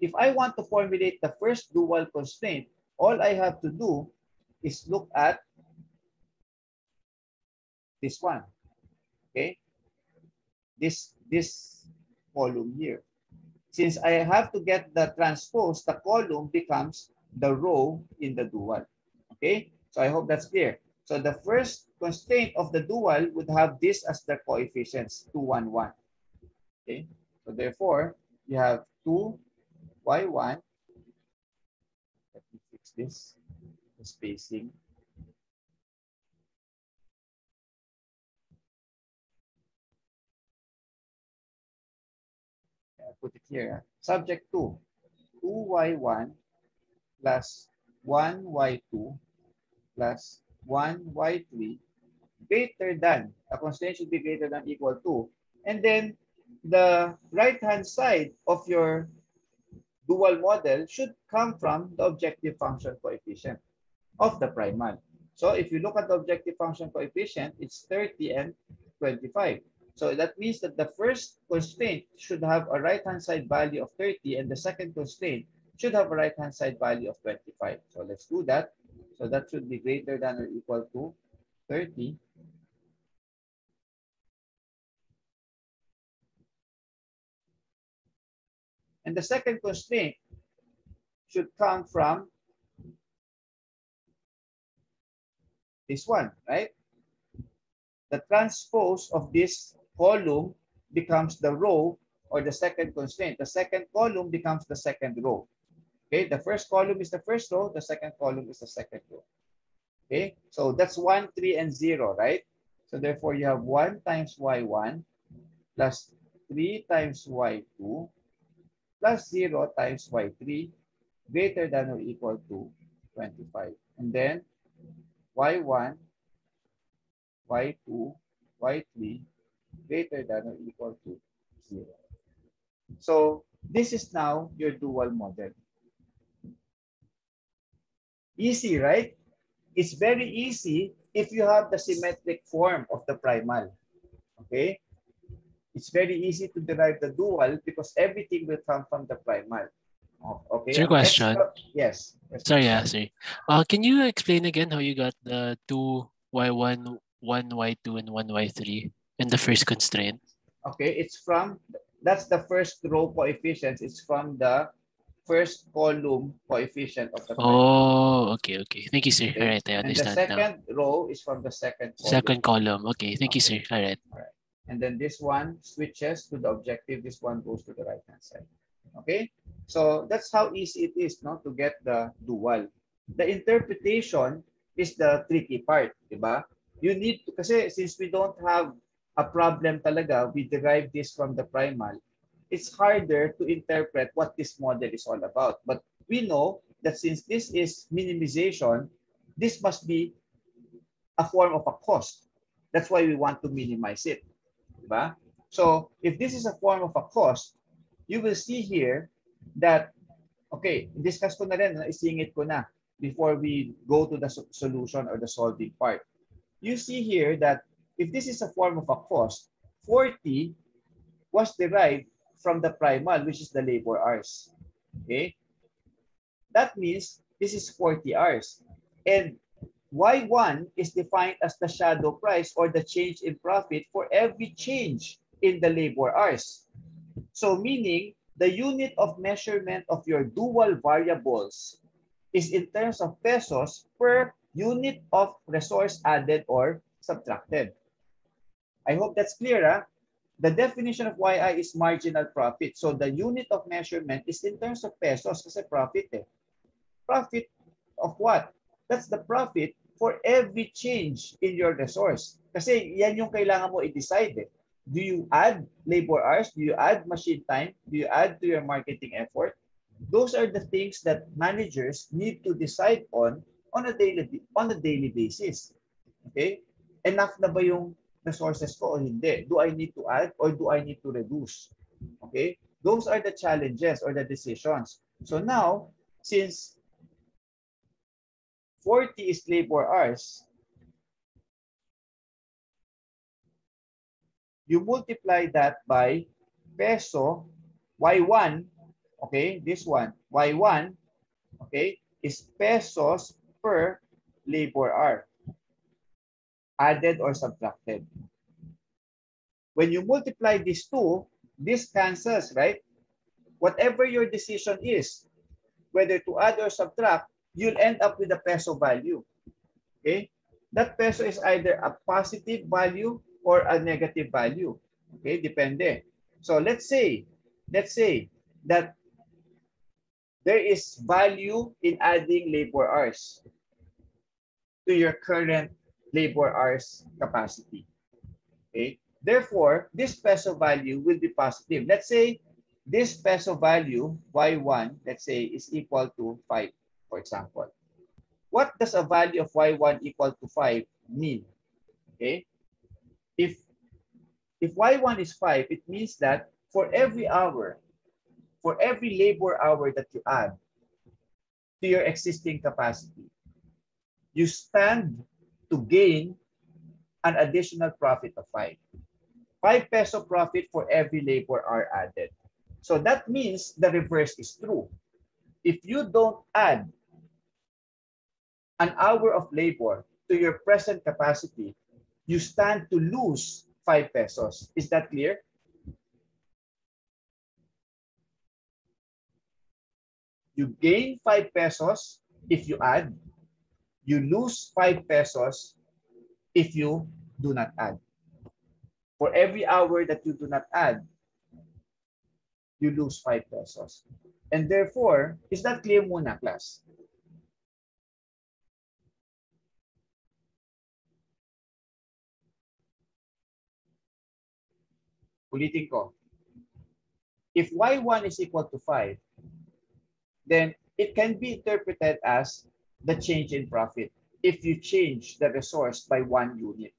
if I want to formulate the first dual constraint, all I have to do is look at this one. Okay, this column here. Since I have to get the transpose, the column becomes the row in the dual. Okay, so I hope that's clear. So the first constraint of the dual would have this as the coefficients, 2, 1, 1. Okay, so therefore you have 2y1. Let me fix this, the spacing. Put it here. Subject 2, 2y1 plus 1y2 plus 1y3 greater than, a constraint should be greater than equal to. And then the right-hand side of your dual model should come from the objective function coefficient of the primal. So if you look at the objective function coefficient, it's 30 and 25. So that means that the first constraint should have a right-hand side value of 30 and the second constraint should have a right-hand side value of 25. So let's do that. So that should be greater than or equal to 30. And the second constraint should come from this one, right? The transpose of this column becomes the row or the second constraint. The second column becomes the second row. Okay, the first column is the first row, the second column is the second row. Okay, so that's 1, 3, and 0, right? So therefore you have 1 times y1 plus 3 times y2 plus 0 times y3 greater than or equal to 25. And then y1, y2, y3 greater than or equal to 0. So this is now your dual model. Easy, right? It's very easy if you have the symmetric form of the primal. Okay? It's very easy to derive the dual because everything will come from the primal. Okay? Sir, question. Yes. Sorry, yeah, sorry. Can you explain again how you got the 2y1, 1y2, and 1y3 in the first constraint? Okay, that's the first row coefficients. It's from the first column coefficient of the primal. Oh, okay. Thank you, sir. Okay. All right, I And the understand now. second row is from the second column. Second column. Okay, thank you, sir. All right. All right. And then this one switches to the objective. This one goes to the right-hand side. Okay. So that's how easy it is, no, to get the dual. The interpretation is the tricky part, diba? You need to, kasi since we don't have a problem talaga, we derive this from the primal. It's harder to interpret what this model is all about. But we know that since this is minimization, this must be a form of a cost. That's why we want to minimize it. Diba? So if this is a form of a cost, you will see here that, okay, discuss ko na rin, isingit ko na before we go to the solution or the solving part. You see here that if this is a form of a cost, 40 was derived from the primal, which is the labor hours. Okay? That means this is 40 hours. And Y1 is defined as the shadow price or the change in profit for every change in the labor hours. So meaning the unit of measurement of your dual variables is in terms of pesos per unit of resource added or subtracted. I hope that's clear. Huh? The definition of YI is marginal profit. So the unit of measurement is in terms of pesos kasi profit. Profit of what? That's the profit for every change in your resource. Kasi yan yung kailangan mo i-decide. Do you add labor hours? Do you add machine time? Do you add to your marketing effort? Those are the things that managers need to decide on a daily basis. Okay? Enough na ba yung resources ko o hindi? Do I need to add or do I need to reduce? Okay? Those are the challenges or the decisions. So now, since 40 is labor hours, you multiply that by peso, Y1, okay, this one, Y1, okay, is pesos per labor hour, added or subtracted. When you multiply these two, this cancels, right? Whatever your decision is, whether to add or subtract, you'll end up with a peso value. Okay? That peso is either a positive value or a negative value. Okay? Depende. So let's say that there is value in adding labor hours to your current labor hours capacity. Okay? Therefore, this peso value will be positive. Let's say this peso value, Y1, let's say, is equal to 5, for example. What does a value of Y1 equal to 5 mean? Okay? If Y1 is 5, it means that for every hour, for every labor hour that you add to your existing capacity, you stand to gain an additional profit of 5. 5 peso profit for every labor hour added. So that means the reverse is true. If you don't add an hour of labor to your present capacity, you stand to lose 5 pesos. Is that clear? You gain 5 pesos if you add. You lose 5 pesos if you do not add. For every hour that you do not add, you lose 5 pesos. And therefore, is that clear muna, class? Ulitin ko. If y1 is equal to 5, then it can be interpreted as the change in profit if you change the resource by 1 unit.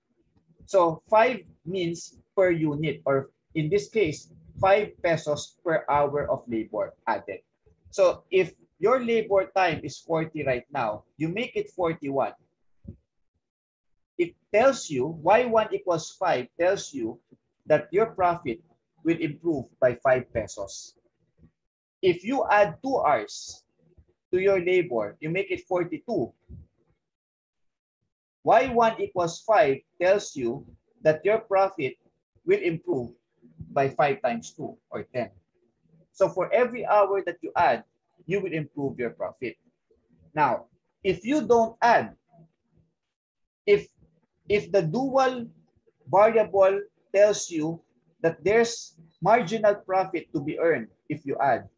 So 5 means per unit, or in this case, 5 pesos per hour of labor added. So if your labor time is 40 right now, you make it 41. It tells you, y1 equals 5 tells you that your profit will improve by 5 pesos. If you add 2 hours to your labor, you make it 42. Y1 equals 5 tells you that your profit will improve by 5 times 2, or 10. So for every hour that you add, you will improve your profit. Now, if you don't add, if the dual variable tells you that there's marginal profit to be earned if you add,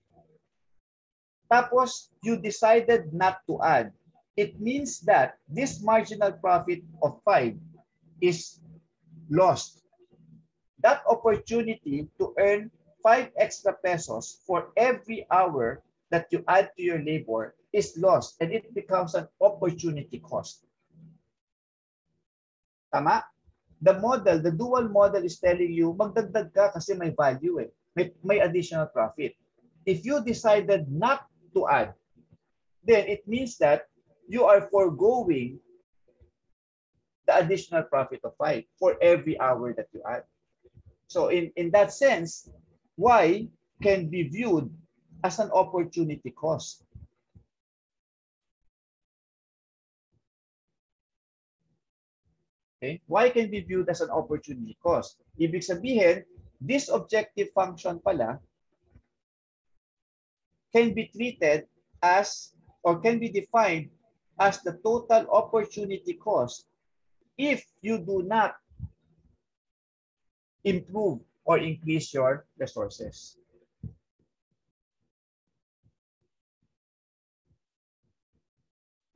tapos you decided not to add, it means that this marginal profit of 5 is lost. That opportunity to earn 5 extra pesos for every hour that you add to your labor is lost, and it becomes an opportunity cost. Tama? The model, the dual model is telling you, magdagdag ka kasi may value eh. May additional profit. If you decided not to add, then it means that you are foregoing the additional profit of 5 for every hour that you add. So in that sense, Y can be viewed as an opportunity cost. Okay? Y can be viewed as an opportunity cost. Ibig sabihin, this objective function pala can be treated as, or can be defined as the total opportunity cost if you do not improve or increase your resources.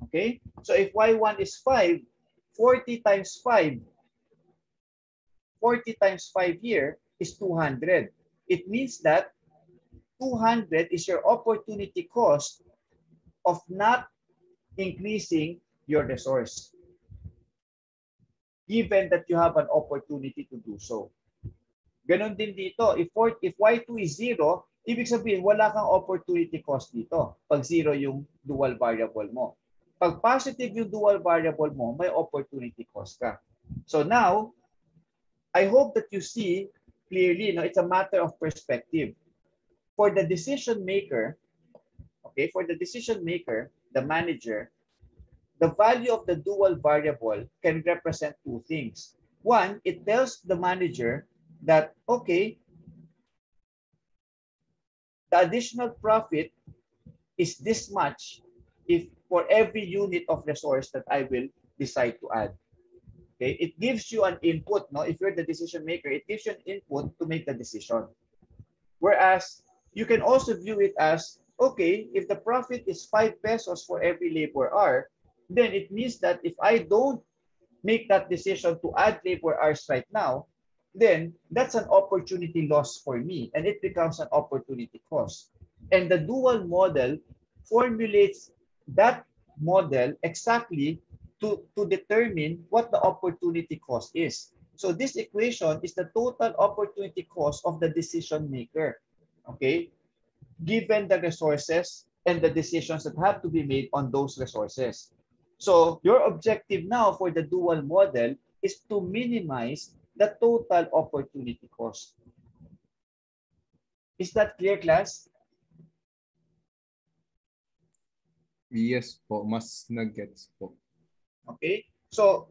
Okay? So if Y1 is 5, 40 times 5, 40 times 5 here is 200. It means that 200 is your opportunity cost of not increasing your resource, given that you have an opportunity to do so. Ganon din dito. If Y2 is 0, ibig sabihin wala kang opportunity cost dito pag 0 yung dual variable mo. Pag positive yung dual variable mo, may opportunity cost ka. So now, I hope that you see clearly, no, it's a matter of perspective. For the decision maker, okay, for the decision maker, the manager, the value of the dual variable can represent two things. One, it tells the manager that, okay, the additional profit is this much if for every unit of resource that I will decide to add. Okay, it gives you an input, no? If you're the decision maker, it gives you an input to make the decision. Whereas you can also view it as, okay, if the profit is 5 pesos for every labor hour, then it means that if I don't make that decision to add labor hours right now, then that's an opportunity loss for me, and it becomes an opportunity cost. And the dual model formulates that model exactly to determine what the opportunity cost is. So this equation is the total opportunity cost of the decision maker, okay, given the resources and the decisions that have to be made on those resources. So your objective now for the dual model is to minimize the total opportunity cost. Is that clear, class? Yes po, mas nag-gets po. Okay? So,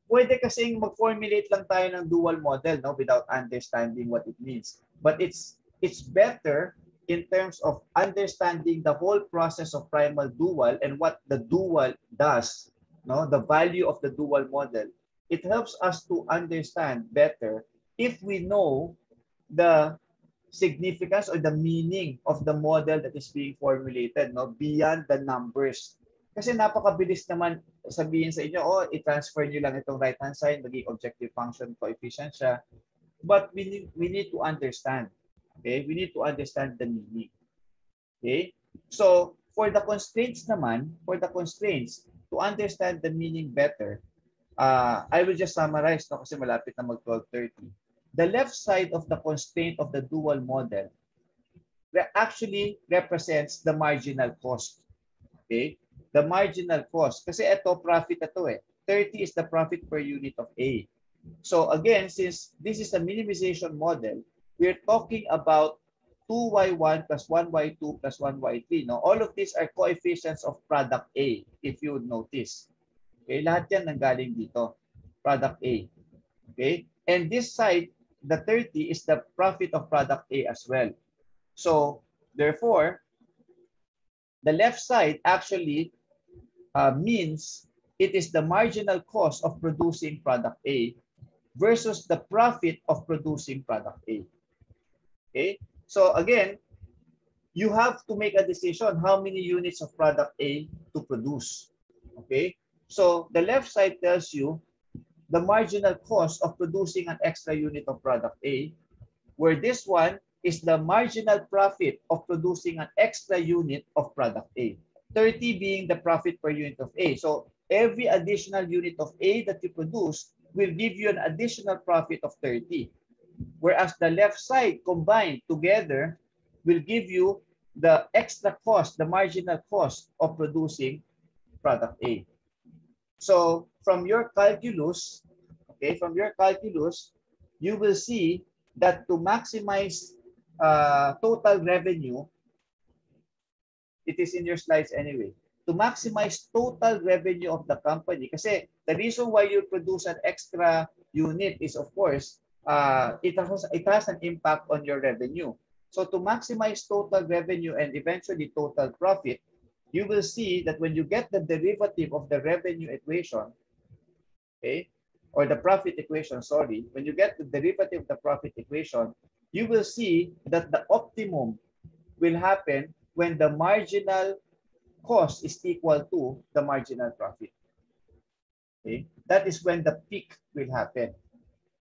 pwede kasing mag-formulate lang tayo ng dual model, no, without understanding what it means. But it's better in terms of understanding the whole process of primal dual and what the dual does, no, the value of the dual model. It helps us to understand better if we know the significance or the meaning of the model that is being formulated, no, beyond the numbers. Kasi napakabilis naman sabihin sa inyo, oh, i-transfer nyo lang itong right-hand side, maging objective function coefficient siya. but we need to understand. Okay, we need to understand the meaning. Okay, so for the constraints naman, to understand the meaning better, I will just summarize no, kasi malapit na mag 12:30. The left side of the constraint of the dual model actually represents the marginal cost. Okay? The marginal cost. Kasi ito, profit na to eh. 30 is the profit per unit of A. So again, since this is a minimization model, we're talking about 2y1 plus 1y2 plus 1y3. No? All of these are coefficients of product A, if you would notice. Okay? Lahat yan nanggaling dito. Product A. Okay? And this side, the 30 is the profit of product A as well. So therefore, the left side actually means it is the marginal cost of producing product A versus the profit of producing product A. Okay? So again, you have to make a decision how many units of product A to produce. Okay? So the left side tells you the marginal cost of producing an extra unit of product A, where this one is the marginal profit of producing an extra unit of product A. 30 being the profit per unit of A. So every additional unit of A that you produce will give you an additional profit of 30. Whereas the left side combined together will give you the extra cost, the marginal cost of producing product A. So from your calculus, okay, you will see that to maximize total revenue, it is in your slides anyway, to maximize total revenue of the company. Kasi the reason why you produce an extra unit is, of course, it has an impact on your revenue. So to maximize total revenue and eventually total profit, you will see that when you get the derivative of the revenue equation, okay, or the profit equation, sorry, when you get the derivative of the profit equation, you will see that the optimum will happen when the marginal cost is equal to the marginal profit. Okay? That is when the peak will happen.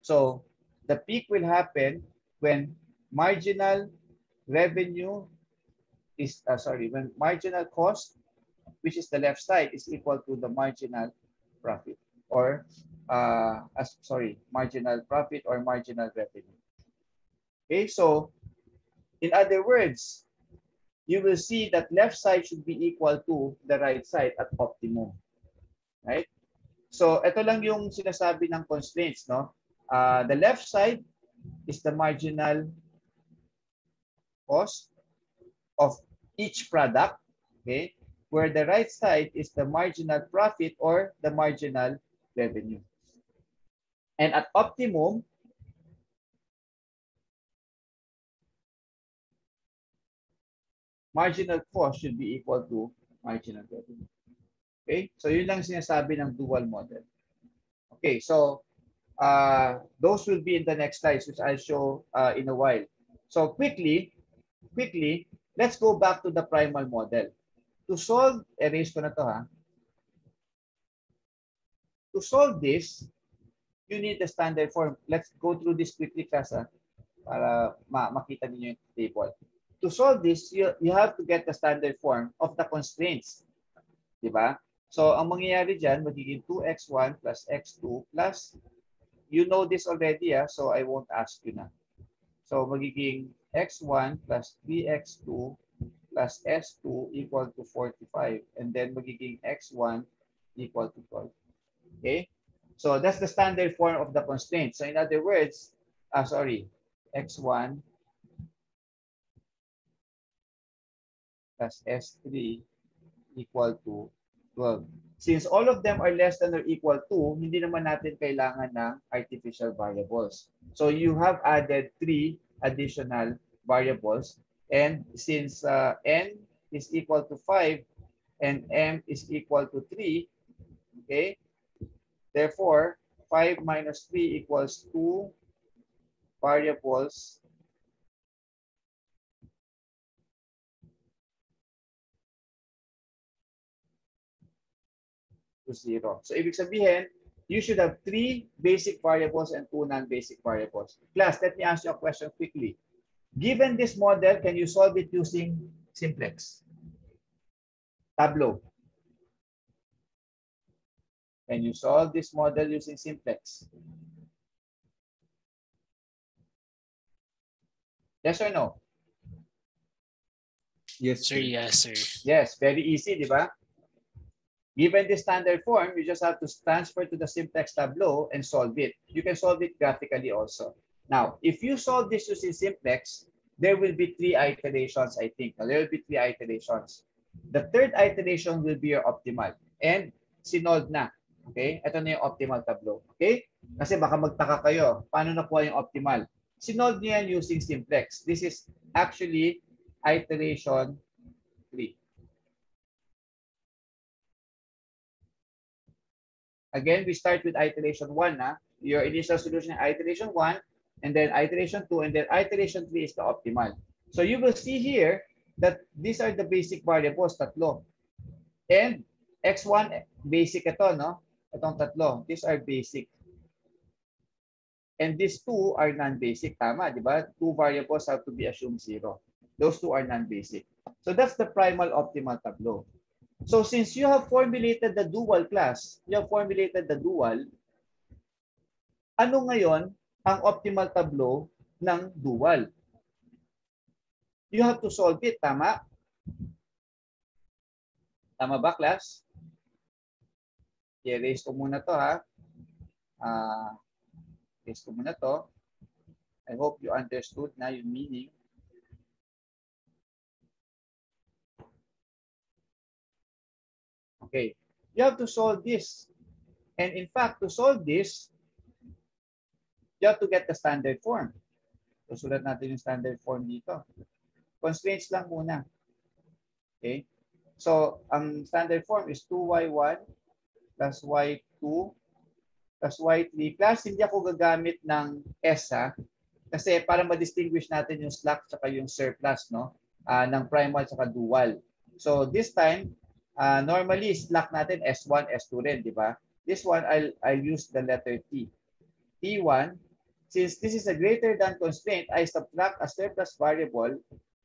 So the peak will happen when marginal revenue is, when marginal cost, which is the left side, is equal to the marginal profit, or marginal profit or marginal revenue. Okay, so in other words, you will see that left side should be equal to the right side at optimum. Right? So ito lang yung sinasabi ng constraints, no? The left side is the marginal cost of each product, okay? Where the right side is the marginal profit or the marginal revenue. And at optimum, marginal cost should be equal to marginal revenue. Okay? So yun lang sinasabi ng dual model. Okay, so those will be in the next slides, which I'll show in a while. So quickly, let's go back to the primal model. To solve, erase ko na to ha. To solve this, you need the standard form. Let's go through this quickly class para makita niyo yung table. To solve this, you have to get the standard form of the constraints. Diba? So, ang mangyayari dyan, magiging 2x1 plus x2 plus, you know this already, so I won't ask you na. So, magiging x1 plus 3x2 plus s2 equal to 45. And then, magiging x1 equal to 12. Okay? So, that's the standard form of the constraint. So, in other words, x1 plus S3 equal to 12. Since all of them are less than or equal to, hindi naman natin kailangan ng artificial variables. So you have added 3 additional variables. And since n is equal to 5 and m is equal to 3, okay, therefore 5 minus 3 equals 2 variables to 0. So, ibig sabihin, you should have 3 basic variables and 2 non-basic variables. Class, let me ask you a question quickly. Given this model, can you solve it using simplex? Tableau. Can you solve this model using simplex? Yes or no? Yes, Sir, sir. yes, sir. Yes, very easy, di ba? Given the standard form, you just have to transfer to the simplex tableau and solve it. You can solve it graphically also. Now, if you solve this using simplex, there will be 3 iterations, I think. There will be 3 iterations. The third iteration will be your optimal. And sinolve na. Okay? Ito na yung optimal tableau. Okay? Kasi baka magtaka kayo, paano nakuha yung optimal? Sinolve niyo yan using simplex. This is actually iteration 3. Again, we start with iteration 1. Your initial solution is iteration 1, and then iteration 2, and then iteration 3 is the optimal. So you will see here that these are the basic variables, tatlo. And x1, basic ito, no? Itong tatlo. These are basic. And these 2 are non-basic. Tama, di ba? 2 variables have to be assumed 0. Those 2 are non-basic. So that's the primal optimal tableau. So since you have formulated the dual class, ano ngayon ang optimal tableau ng dual? You have to solve it, tama? Tama ba, class? I-erase ko muna to, ha? Erase ko muna to. I hope you understood na yung meaning. Okay, you have to solve this. And in fact, to solve this, you have to get the standard form. So, sulat natin yung standard form dito. Constraints lang muna. Okay? So, ang standard form is 2y1 plus y2 plus y3. Class, hindi ako gagamit ng S, ha? Kasi para ma-distinguish natin yung slack at yung surplus, no? Ng primal at dual. So, this time, normally, slack natin S1, S2 rin, di ba? This one, I'll use the letter T. T1, since this is a greater than constraint, I subtract a surplus variable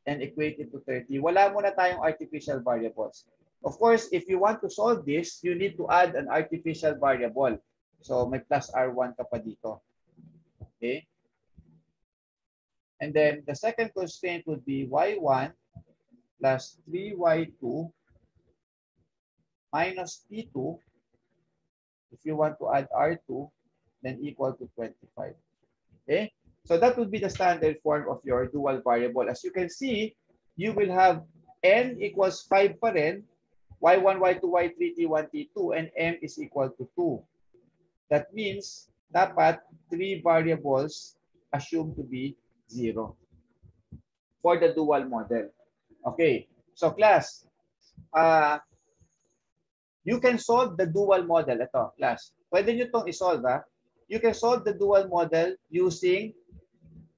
and equate it to 30. Wala muna tayong artificial variables. Of course, if you want to solve this, you need to add an artificial variable. So, may plus R1 ka pa dito. Okay? And then, the second constraint would be y1 plus 3y2 minus T2, if you want to add R2, then equal to 25. Okay? So that would be the standard form of your dual variable. As you can see, you will have n equals 5 pa rin, y1, y2, y3, t1, t2, and m is equal to 2. That means, dapat 3 variables assumed to be 0 for the dual model. Okay. So class, you can solve the dual model. Ito, class. Pwede nyo itong isolve, ha? You can solve the dual model using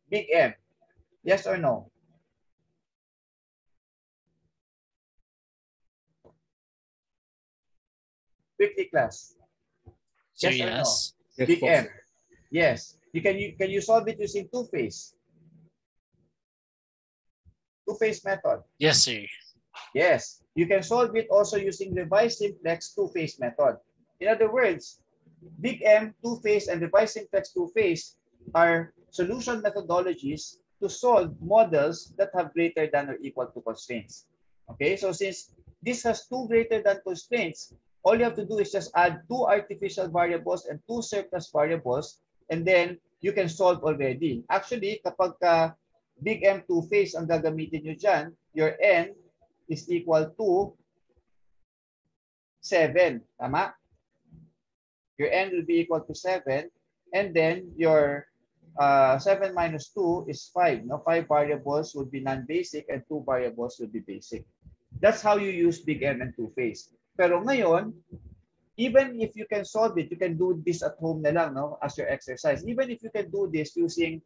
big M. Yes or no? Quickly, class. Sir, Yes or no? yes. Yes, Big po, M. sir. Yes. Can you solve it using two-phase? Two-phase method. Yes, sir. Yes. You can solve it also using revised simplex two-phase method. In other words, big M, two-phase, and revised simplex two-phase are solution methodologies to solve models that have greater than or equal to constraints. Okay, so since this has two greater than constraints, all you have to do is just add two artificial variables and two surplus variables, and then you can solve already. Actually, kapag big M two-phase ang gagamitin nyo dyan, your N is equal to 7. Tama? Your N will be equal to 7. And then your 7 minus 2 is 5. No? 5 variables would be non-basic and 2 variables would be basic. That's how you use big M and two-phase. Pero ngayon, even if you can solve it, you can do this at home na lang, no? As your exercise. Even if you can do this using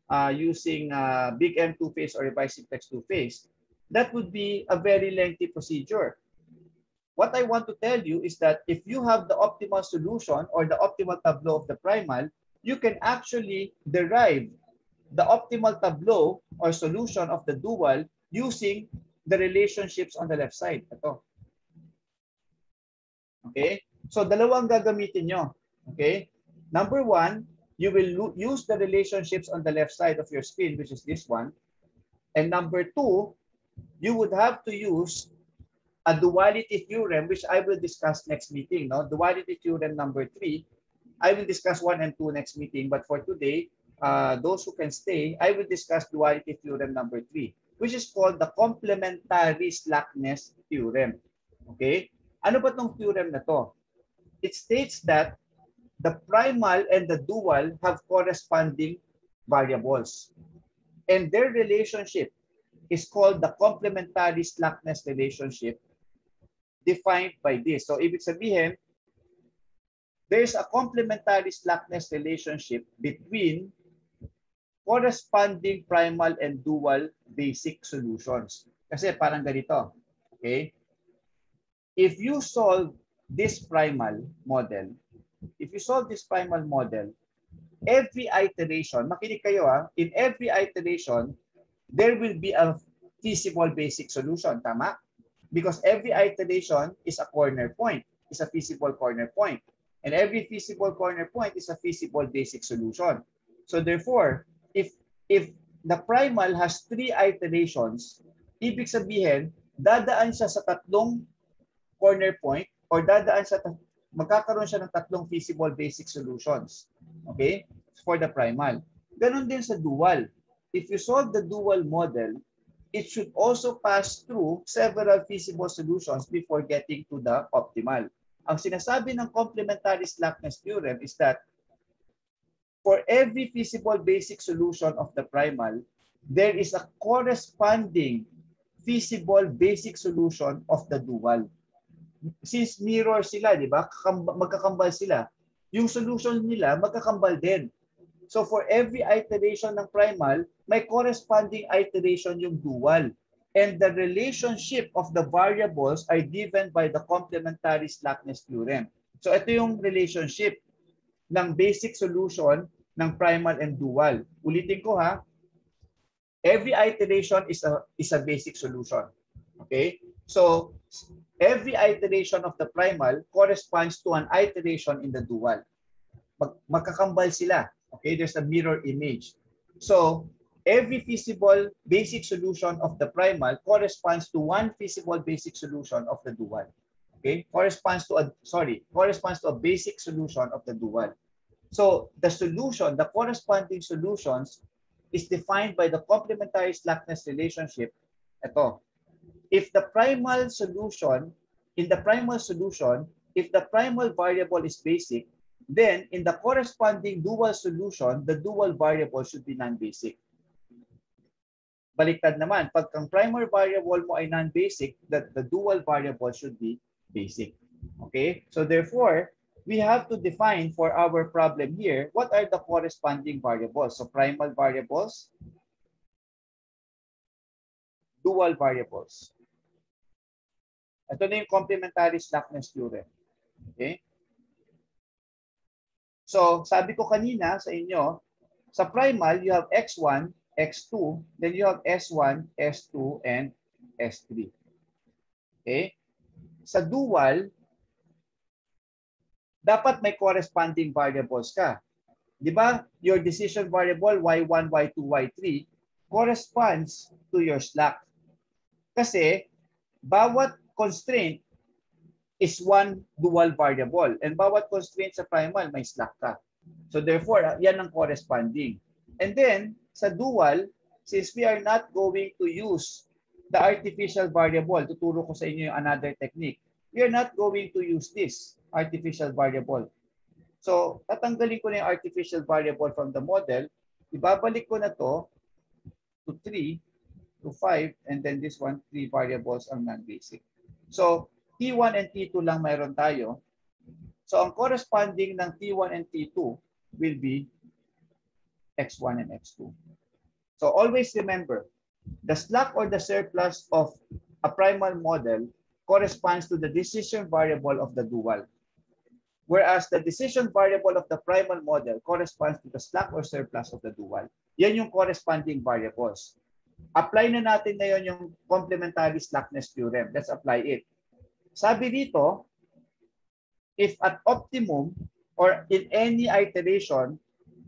big M two-phase or revised simplex two-phase, that would be a very lengthy procedure. what I want to tell you is that if you have the optimal solution or the optimal tableau of the primal, you can actually derive the optimal tableau or solution of the dual using the relationships on the left side. Ito. Okay? So, dalawang gagamitin nyo. Okay? Number one, you will use the relationships on the left side of your screen, which is this one. And number two, you would have to use a duality theorem, which I will discuss next meeting. No? Duality theorem number 3. I will discuss 1 and 2 next meeting. But for today, those who can stay, I will discuss duality theorem number 3, which is called the complementary slackness theorem. Okay? Ano ba tong theorem na to? It states that the primal and the dual have corresponding variables. And their relationship is called the complementary slackness relationship, defined by this. So, ibig sabihin, there's a complementary slackness relationship between corresponding primal and dual basic solutions. Kasi parang ganito. Okay? If you solve this primal model, every iteration, makinig kayo in every iteration, there will be a feasible basic solution. Tama? Because every iteration is a corner point, is a feasible corner point. And every feasible corner point is a feasible basic solution. So therefore, if the primal has 3 iterations, ibig sabihin, dadaan siya sa 3 corner point or magkakaroon siya ng 3 feasible basic solutions. Okay? For the primal. Ganon din sa dual. If you solve the dual model, it should also pass through several feasible solutions before getting to the optimal. Ang sinasabi ng complementary slackness theorem is that for every feasible basic solution of the primal, there is a corresponding feasible basic solution of the dual. Since mirror sila, di ba? Magkakambal sila. Yung solution nila, magkakambal din. So for every iteration ng primal, may corresponding iteration yung dual. And the relationship of the variables are given by the complementary slackness theorem. So ito yung relationship ng basic solution ng primal and dual. Ulitin ko every iteration is a basic solution. Okay? So every iteration of the primal corresponds to an iteration in the dual. Magkakambal sila. Okay, there's a mirror image. So, every feasible basic solution of the primal corresponds to one feasible basic solution of the dual. Okay, corresponds to a basic solution of the dual. So, the corresponding solutions is defined by the complementary slackness relationship. Ito. If the primal solution, if the primal variable is basic, then in the corresponding dual solution, the dual variable should be non-basic. Baliktad naman, pag ang primary variable mo ay non-basic, the dual variable should be basic. Okay? So therefore, we have to define for our problem here, what are the corresponding variables? So primal variables, dual variables. Ito na yung complementary slackness theorem. Okay? So, sabi ko kanina sa inyo, sa primal, you have x1, x2, then you have s1, s2, and s3. Okay? Sa dual, dapat may corresponding variables ka. Di ba? Your decision variable, y1, y2, y3, corresponds to your slack. Kasi, bawat constraint is one dual variable. And bawat constraint sa primal, may slack ka. So therefore, yan ang corresponding. And then, sa dual, since we are not going to use the artificial variable, tuturo ko sa inyo yung another technique. We are not going to use this artificial variable. So, tatanggalin ko na yung artificial variable from the model. Ibabalik ko na to 3, to 5, and then this one, 3 variables ang non-basic. So, T1 and T2 lang mayroon tayo. So, ang corresponding ng T1 and T2 will be X1 and X2. So, always remember, the slack or the surplus of a primal model corresponds to the decision variable of the dual. Whereas the decision variable of the primal model corresponds to the slack or surplus of the dual. Yan yung corresponding variables. Apply na natin ngayon yung complementary slackness theorem. Let's apply it. Sabi dito, if at optimum or in any iteration,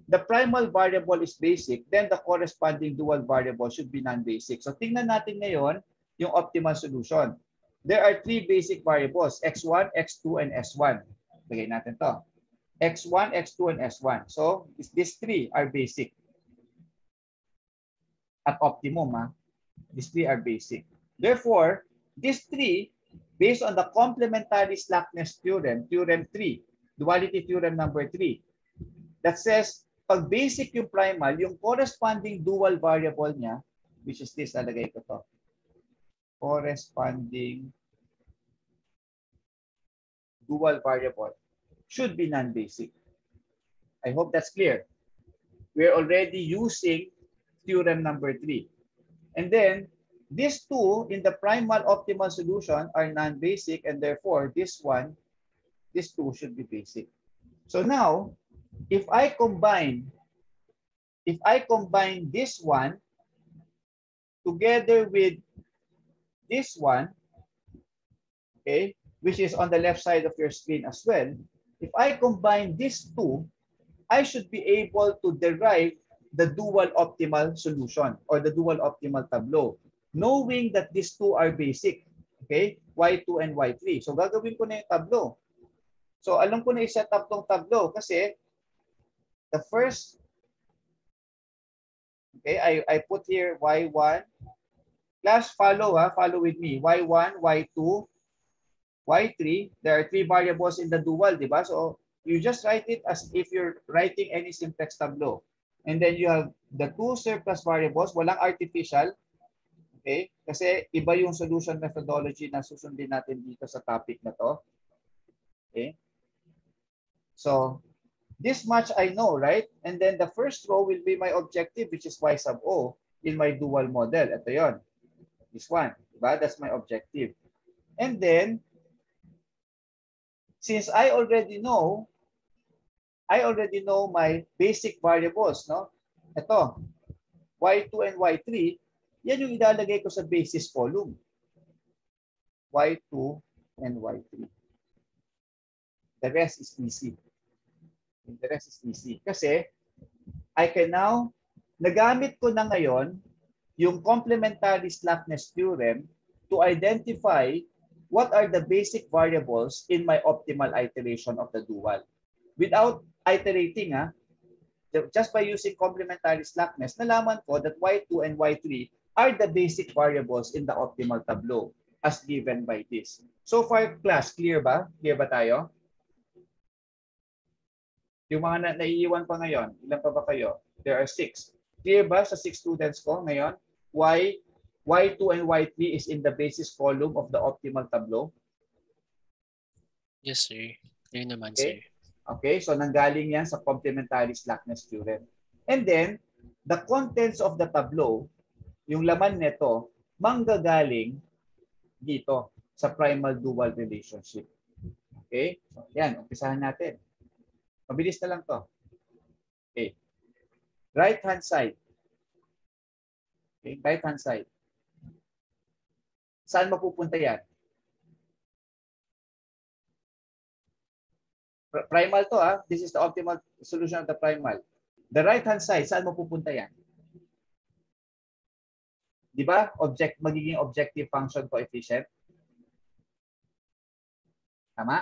the primal variable is basic, then the corresponding dual variable should be non-basic. So tingnan natin ngayon yung optimal solution. There are three basic variables, x1, x2, and s1. Lagay natin to. X1, X2, and S1. So, these three are basic. At optimum, these three are basic. Therefore, these three, based on the complementary slackness theorem, theorem 3, duality theorem number 3, that says, pag basic yung primal, yung corresponding dual variable niya, which is this, nalagay ko to. Corresponding dual variable should be non-basic. I hope that's clear. We're already using theorem number 3. And then, these two in the primal optimal solution are non-basic, and therefore, these two should be basic. So now, if I combine this one together with this one, okay, which is on the left side of your screen as well, if I combine these two, I should be able to derive the dual optimal solution or the dual optimal tableau, knowing that these two are basic, okay, y2 and y3. So gagawin ko na yung tableau. So alam ko na i-set up tong tableau kasi the first, okay, I put here y1. Class, follow with me. y1, y2, y3, there are three variables in the dual, di ba? So you just write it as if you're writing any simplex tableau. And then you have the two surplus variables, walang artificial, okay? Kasi iba yung solution methodology na susundin natin dito sa topic na to. Okay? So this much I know, right? And then the first row will be my objective, which is y sub o in my dual model. Ito yon. This one, di ba? That's my objective. And then, since I already know my basic variables, no? Ito, y2 and y3, yan yung ilalagay ko sa basis column. y2 and y3. The rest is easy. The rest is easy. Kasi, I can now, nagamit ko na ngayon yung complementary slackness theorem to identify what are the basic variables in my optimal iteration of the dual. Without iterating, just by using complementary slackness, nalaman ko that y2 and y3 are the basic variables in the optimal tableau as given by this. So far, class, clear ba? Clear ba tayo? Yung mga naiiwan pa ngayon, ilan pa ba kayo? There are 6. Clear ba sa 6 students ko ngayon? Y2 and y3 is in the basis column of the optimal tableau? Yes, sir. Clear naman, Okay. sir. Okay, so nanggaling yan sa complementary slackness theorem. And then, the contents of the tableau, yung laman nito, manggagaling dito sa primal dual relationship. Okay, so yan, umpisahan natin. Mabilis na lang to. Okay, right-hand side. Okay, right-hand side. Saan mapupunta yan? Primal to, This is the optimal solution of the primal. The right-hand side, saan mapupunta yan? Di ba? Magiging objective function coefficient. Tama?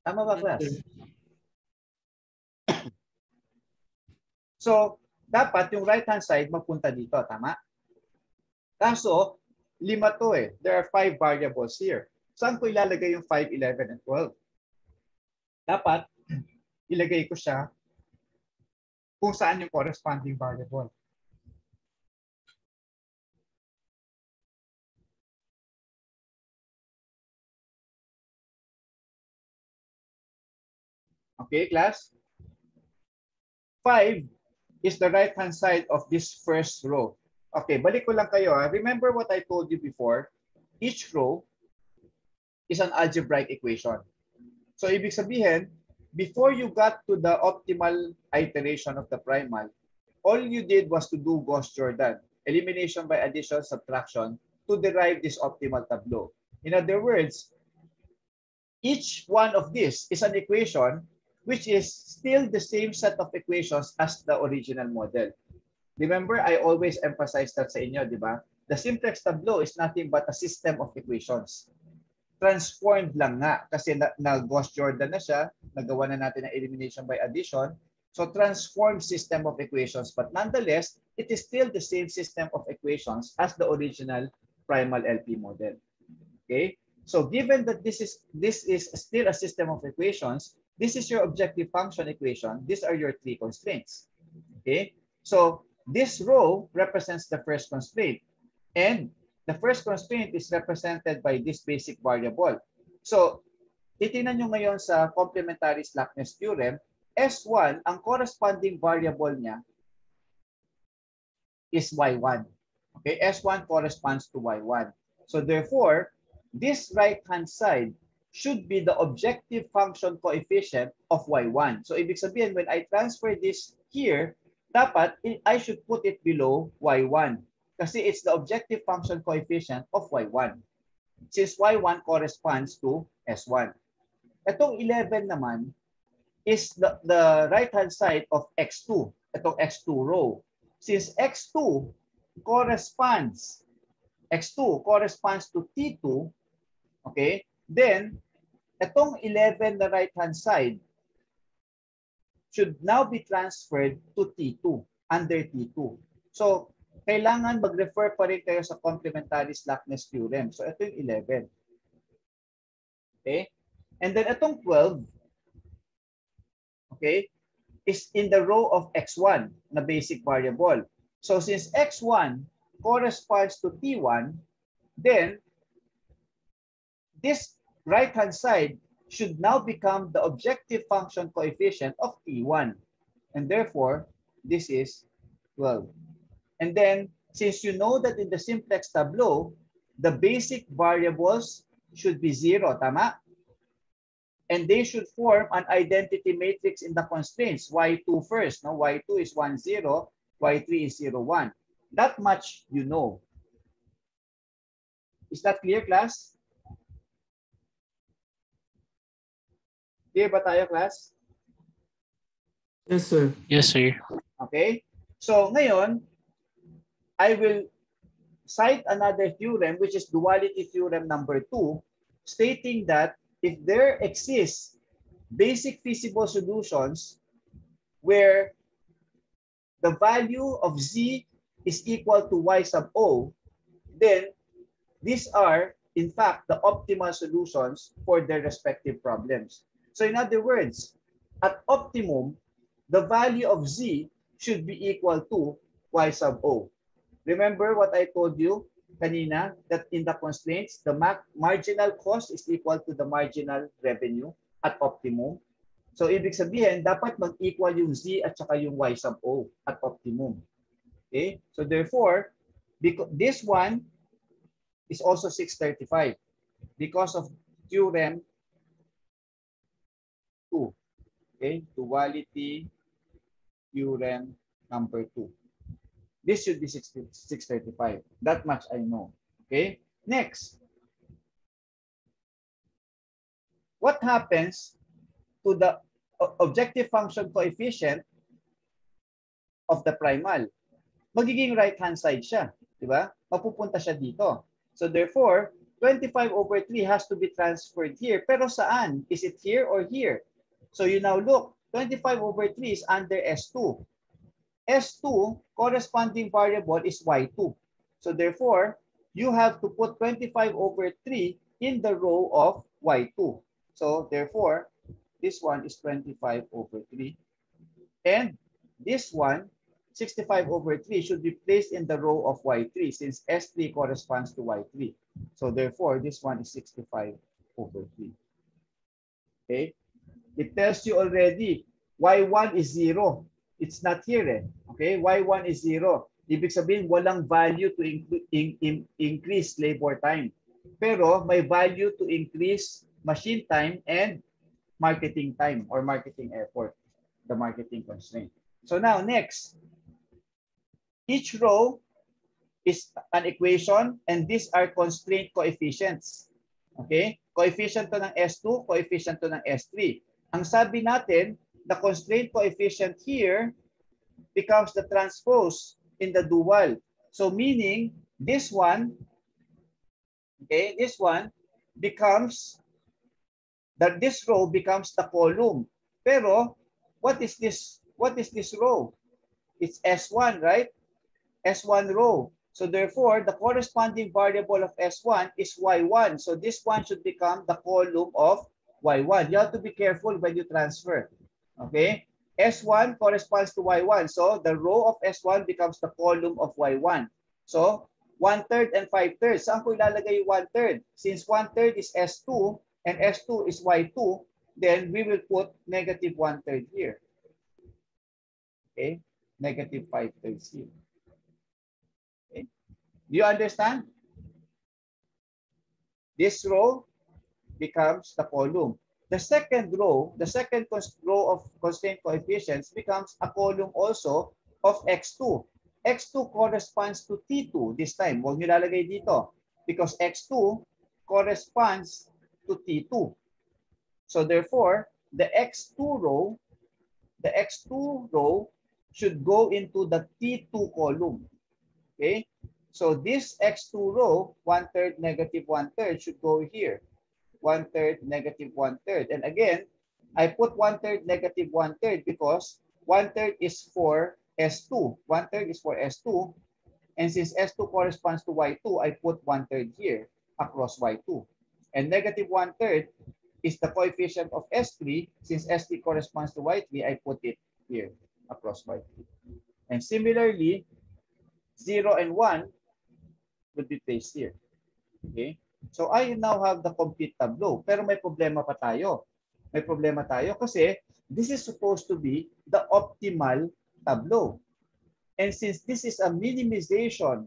Tama ba, class? So, dapat yung right-hand side mapunta dito. Tama? Kaso, 5 to eh. There are 5 variables here. Saan ko ilalagay yung 5, 11, and 12? Dapat, ilagay ko siya kung saan yung corresponding variable. Okay, class? 5 is the right-hand side of this first row. Okay, balik ko lang kayo. Remember what I told you before? Each row is an algebraic equation. So, ibig sabihin, before you got to the optimal iteration of the primal, all you did was to do Gauss-Jordan, elimination by addition, subtraction, to derive this optimal tableau. In other words, each one of these is an equation which is still the same set of equations as the original model. Remember, I always emphasize that sa inyo, di ba? The simplex tableau is nothing but a system of equations. Transformed lang nga kasi na Gauss-Jordan na siya, nagawa na natin ang elimination by addition. So transformed system of equations, but nonetheless, it is still the same system of equations as the original primal LP model. Okay? So given that this is still a system of equations, this is your objective function equation. These are your three constraints. Okay? So this row represents the first constraint, and the first constraint is represented by this basic variable. So, titingnan nyo ngayon sa complementary slackness theorem, S1, ang corresponding variable niya is Y1. Okay, S1 corresponds to Y1. So, therefore, this right-hand side should be the objective function coefficient of Y1. So, ibig sabihin, when I transfer this here, dapat I should put it below Y1. Kasi it's the objective function coefficient of Y1. Since Y1 corresponds to S1. Itong 11 naman is the right-hand side of X2. Itong X2 row. Since X2 corresponds to T2, okay, then itong 11 na right-hand side should now be transferred to T2, under T2. So, kailangan mag-refer pa rin kayo sa complementary slackness theorem. So, ito yung 11. Okay? And then, itong 12, okay, is in the row of X1 na basic variable. So, since X1 corresponds to T1, then, this right-hand side should now become the objective function coefficient of T1. And therefore, this is 12. And then, since you know that in the simplex tableau, the basic variables should be 0, tama? And they should form an identity matrix in the constraints. Y2 first, no? Y2 is 1, 0, Y3 is 0, 1. That much you know. Is that clear, class? Clear ba tayo, class? Yes, sir. Yes, sir. Okay? So, ngayon, I will cite another theorem, which is duality theorem number 2, stating that if there exists basic feasible solutions where the value of Z is equal to Y sub O, then these are, in fact, the optimal solutions for their respective problems. So in other words, at optimum, the value of Z should be equal to Y sub O. Remember what I told you kanina, that in the constraints, the marginal cost is equal to the marginal revenue at optimum. So, ibig sabihin, dapat mag-equal yung Z at saka yung Y sub O at optimum. Okay? So, therefore, this one is also 635 because of theorem 2. Okay? Duality theorem number 2. This should be 635. That much I know. Okay? Next. What happens to the objective function coefficient of the primal? Magiging right-hand side siya. Diba? Mapupunta siya dito. So therefore, 25 over 3 has to be transferred here. Pero saan? Is it here or here? So you now look. 25 over 3 is under S2. S2 corresponding variable is Y2. So therefore, you have to put 25 over 3 in the row of Y2. So therefore, this one is 25 over 3. And this one, 65 over 3, should be placed in the row of Y3 since S3 corresponds to Y3. So therefore, this one is 65 over 3. Okay? It tells you already, Y1 is 0. It's not here. Okay, Y1 is 0. Ibig sabihin, walang value to increase labor time. Pero may value to increase machine time and marketing time or marketing effort, the marketing constraint. So now, next. Each row is an equation and these are constraint coefficients. Okay? Coefficient to ng S2, coefficient to ng S3. Ang sabi natin, the constraint coefficient here becomes the transpose in the dual. So meaning this one, okay, this one becomes that this row becomes the column. Pero what is this? What is this row? It's S1, right? S1 row. So therefore, the corresponding variable of S1 is Y1. So this one should become the column of Y1. You have to be careful when you transfer. Okay? S1 corresponds to Y1. So the row of S1 becomes the column of Y1. So 1/3 and 5/3. Saan ko ilalagay yung 1/3? Since 1/3 is S2 and S2 is Y2, then we will put negative 1/3 here. Okay? Negative 5/3 here. Okay. Do you understand? This row becomes the column. The second row, the second row of constraint coefficients becomes a column also of X2. X2 corresponds to T2 this time. Huwag nyo lalagay dito because X2 corresponds to T2. So therefore, the X2 row should go into the T2 column. Okay, so this X2 row, 1/3, negative 1/3 should go here. 1/3, negative 1/3. And again, I put 1/3, negative 1/3 because 1/3 is for S2. 1/3 is for S2. And since S2 corresponds to Y2, I put 1/3 here across Y2. And negative 1/3 is the coefficient of S3. Since S3 corresponds to Y3, I put it here across Y3. And similarly, 0 and 1 would be placed here. Okay? So I now have the complete tableau. Pero may problema pa tayo. May problema tayo kasi this is supposed to be the optimal tableau. And since this is a minimization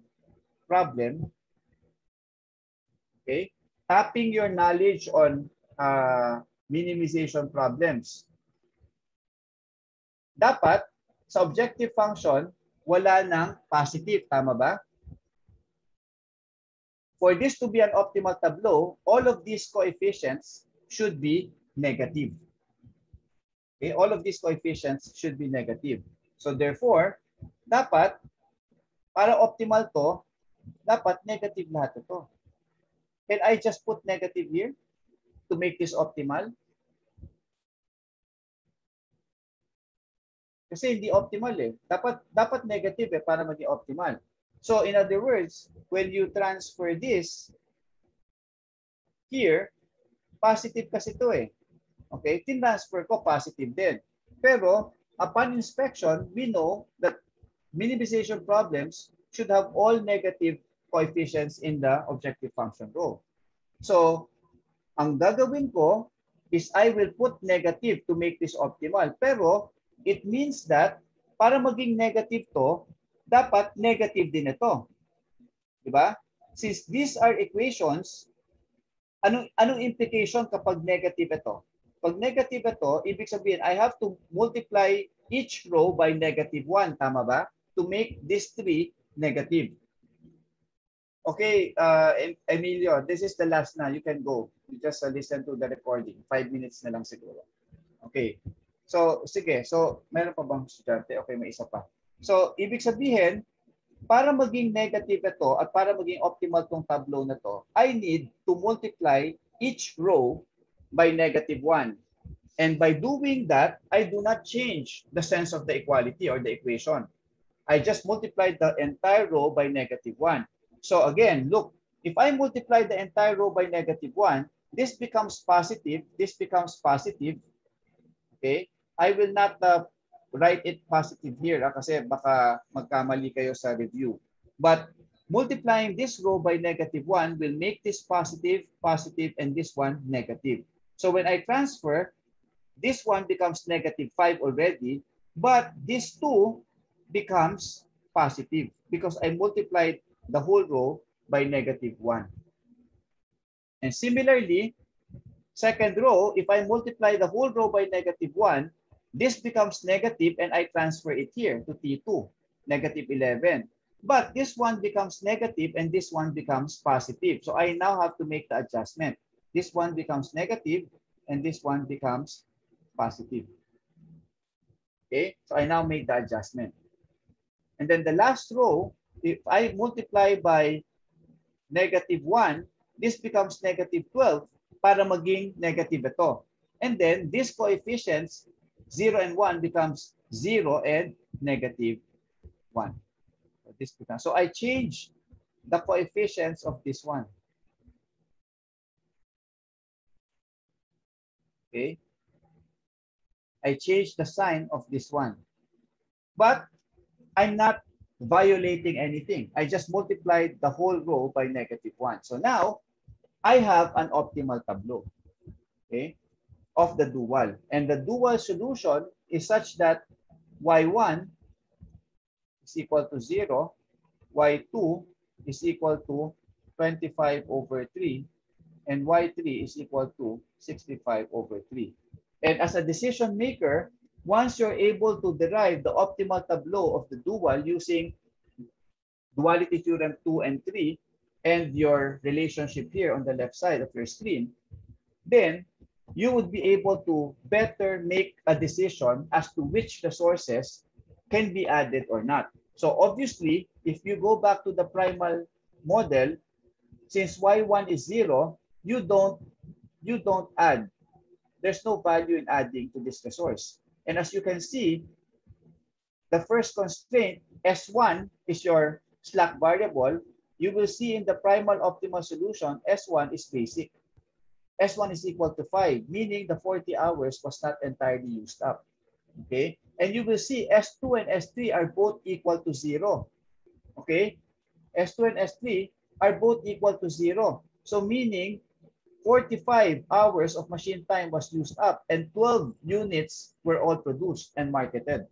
problem, okay, tapping your knowledge on minimization problems, dapat sa objective function, wala ng positive. Tama ba? For this to be an optimal tableau, all of these coefficients should be negative. Okay, all of these coefficients should be negative. So therefore, dapat, para optimal to, dapat negative lahat ito. Can I just put negative here to make this optimal? Kasi hindi optimal eh. Dapat negative eh para maging optimal. So in other words, when you transfer this here, positive kasi ito eh. Okay, tinransfer ko positive din. Pero upon inspection, we know that minimization problems should have all negative coefficients in the objective function row. So ang gagawin ko is I will put negative to make this optimal. Pero it means that para maging negative to, dapat negative din ito. Diba? Since these are equations, anong implication kapag negative ito? Pag negative ito, ibig sabihin, I have to multiply each row by negative 1. Tama ba? To make this 3 negative. Okay, Emilio, this is the last na. You can go. You just listen to the recording. 5 minutes na lang siguro. Okay. So, sige. So, meron pa bang estudyante? Okay, may isa pa. So, ibig sabihin, para maging negative ito at para maging optimal tong tableau na to, I need to multiply each row by negative 1. And by doing that, I do not change the sense of the equality or the equation. I just multiply the entire row by negative 1. So again, look, if I multiply the entire row by negative 1, this becomes positive, this becomes positive. Okay? I will not write it positive here kasi baka magkamali kayo sa review. But multiplying this row by negative 1 will make this positive, positive, and this one negative. So when I transfer, this one becomes negative 5 already, but this 2 becomes positive because I multiplied the whole row by -1. And similarly, second row, if I multiply the whole row by -1, this becomes negative and I transfer it here to T2, -11. But this one becomes negative and this one becomes positive. So I now have to make the adjustment. This one becomes negative and this one becomes positive. Okay, so I now make the adjustment. And then the last row, if I multiply by -1, this becomes -12 para maging negative ito. And then these coefficients, 0 and 1 becomes 0 and -1. This becomes, so I change the coefficients of this one. Okay. I change the sign of this one. But I'm not violating anything. I just multiplied the whole row by -1. So now I have an optimal tableau, okay, of the dual. And the dual solution is such that y1 is equal to 0, y2 is equal to 25/3, and y3 is equal to 65/3. And as a decision maker, once you're able to derive the optimal tableau of the dual using duality theorem 2 and 3 and your relationship here on the left side of your screen, then you would be able to better make a decision as to which resources can be added or not. So obviously, if you go back to the primal model, since y1 is 0, you don't add. There's no value in adding to this resource. And as you can see, the first constraint, S1, is your slack variable. You will see in the primal optimal solution, S1 is basic. S1 is equal to 5, meaning the 40 hours was not entirely used up. Okay? And you will see S2 and S3 are both equal to 0. Okay? S2 and S3 are both equal to 0. So meaning 45 hours of machine time was used up and 12 units were all produced and marketed.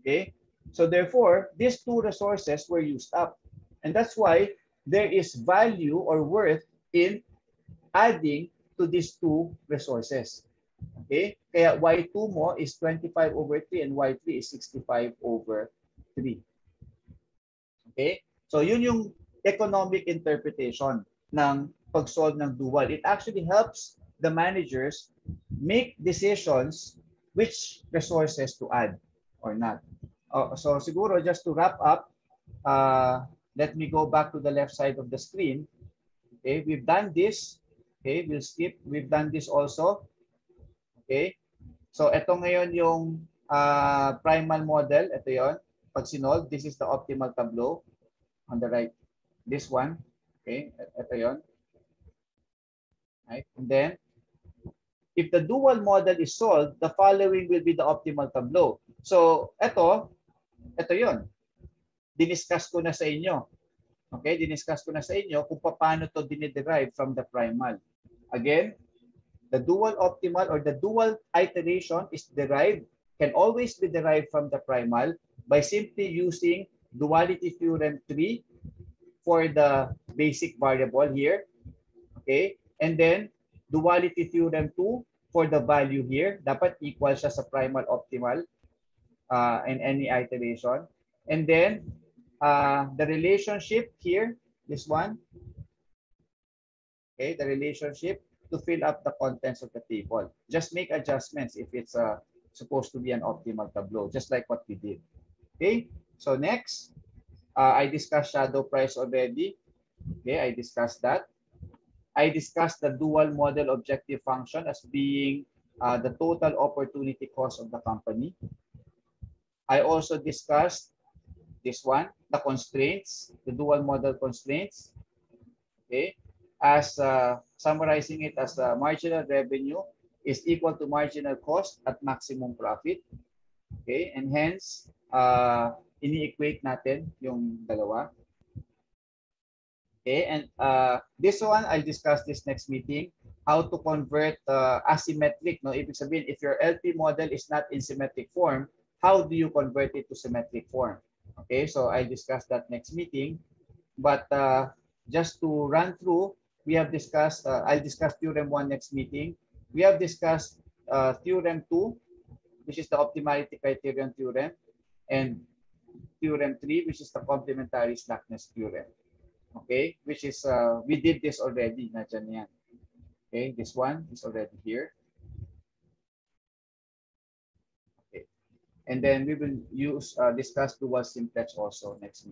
Okay? So therefore, these two resources were used up. And that's why there is value or worth in adding to these two resources. Okay? Kaya y2 mo is 25/3 and y3 is 65/3. Okay? So yun yung economic interpretation ng pag-solve ng dual. It actually helps the managers make decisions which resources to add or not. So siguro just to wrap up, let me go back to the left side of the screen. Okay, we've done this. Okay, we'll skip. We've done this also. Okay, so ito ngayon yung primal model. Ito yon. Pag sinolve, this is the optimal tableau on the right. This one. Okay, ito yon. Right? And then, if the dual model is solved, the following will be the optimal tableau. So, ito yun. Diniscuss ko na sa inyo. Okay, diniscuss ko na sa inyo kung paano to diniderive from the primal. Again, the dual optimal or the dual iteration is derived, can always be derived from the primal by simply using duality theorem 3 for the basic variable here. Okay, and then duality theorem 2 for the value here. Dapat equal siya sa primal optimal in any iteration. And then the relationship here, this one. Okay, the relationship to fill up the contents of the table. Just make adjustments if it's supposed to be an optimal tableau, just like what we did. Okay, so next, I discussed shadow price already. Okay, I discussed that. I discussed the dual model objective function as being the total opportunity cost of the company. I also discussed this one, the constraints, the dual model constraints. Okay, as summarizing it as marginal revenue is equal to marginal cost at maximum profit. Okay, and hence ini-equate natin yung dalawa. Okay, and this one I'll discuss this next meeting, how to convert asymmetric. No, ibig sabihin, if your LP model is not in symmetric form, how do you convert it to symmetric form? Okay, so I'll discuss that next meeting. But just to run through, we have discussed, I'll discuss Theorem 1 next meeting. We have discussed Theorem 2, which is the optimality criterion theorem, and Theorem 3, which is the complementary slackness theorem. Okay, which is, we did this already. Nandiyan yan. Okay, this one is already here. Okay. And then we will discuss dual simplex also next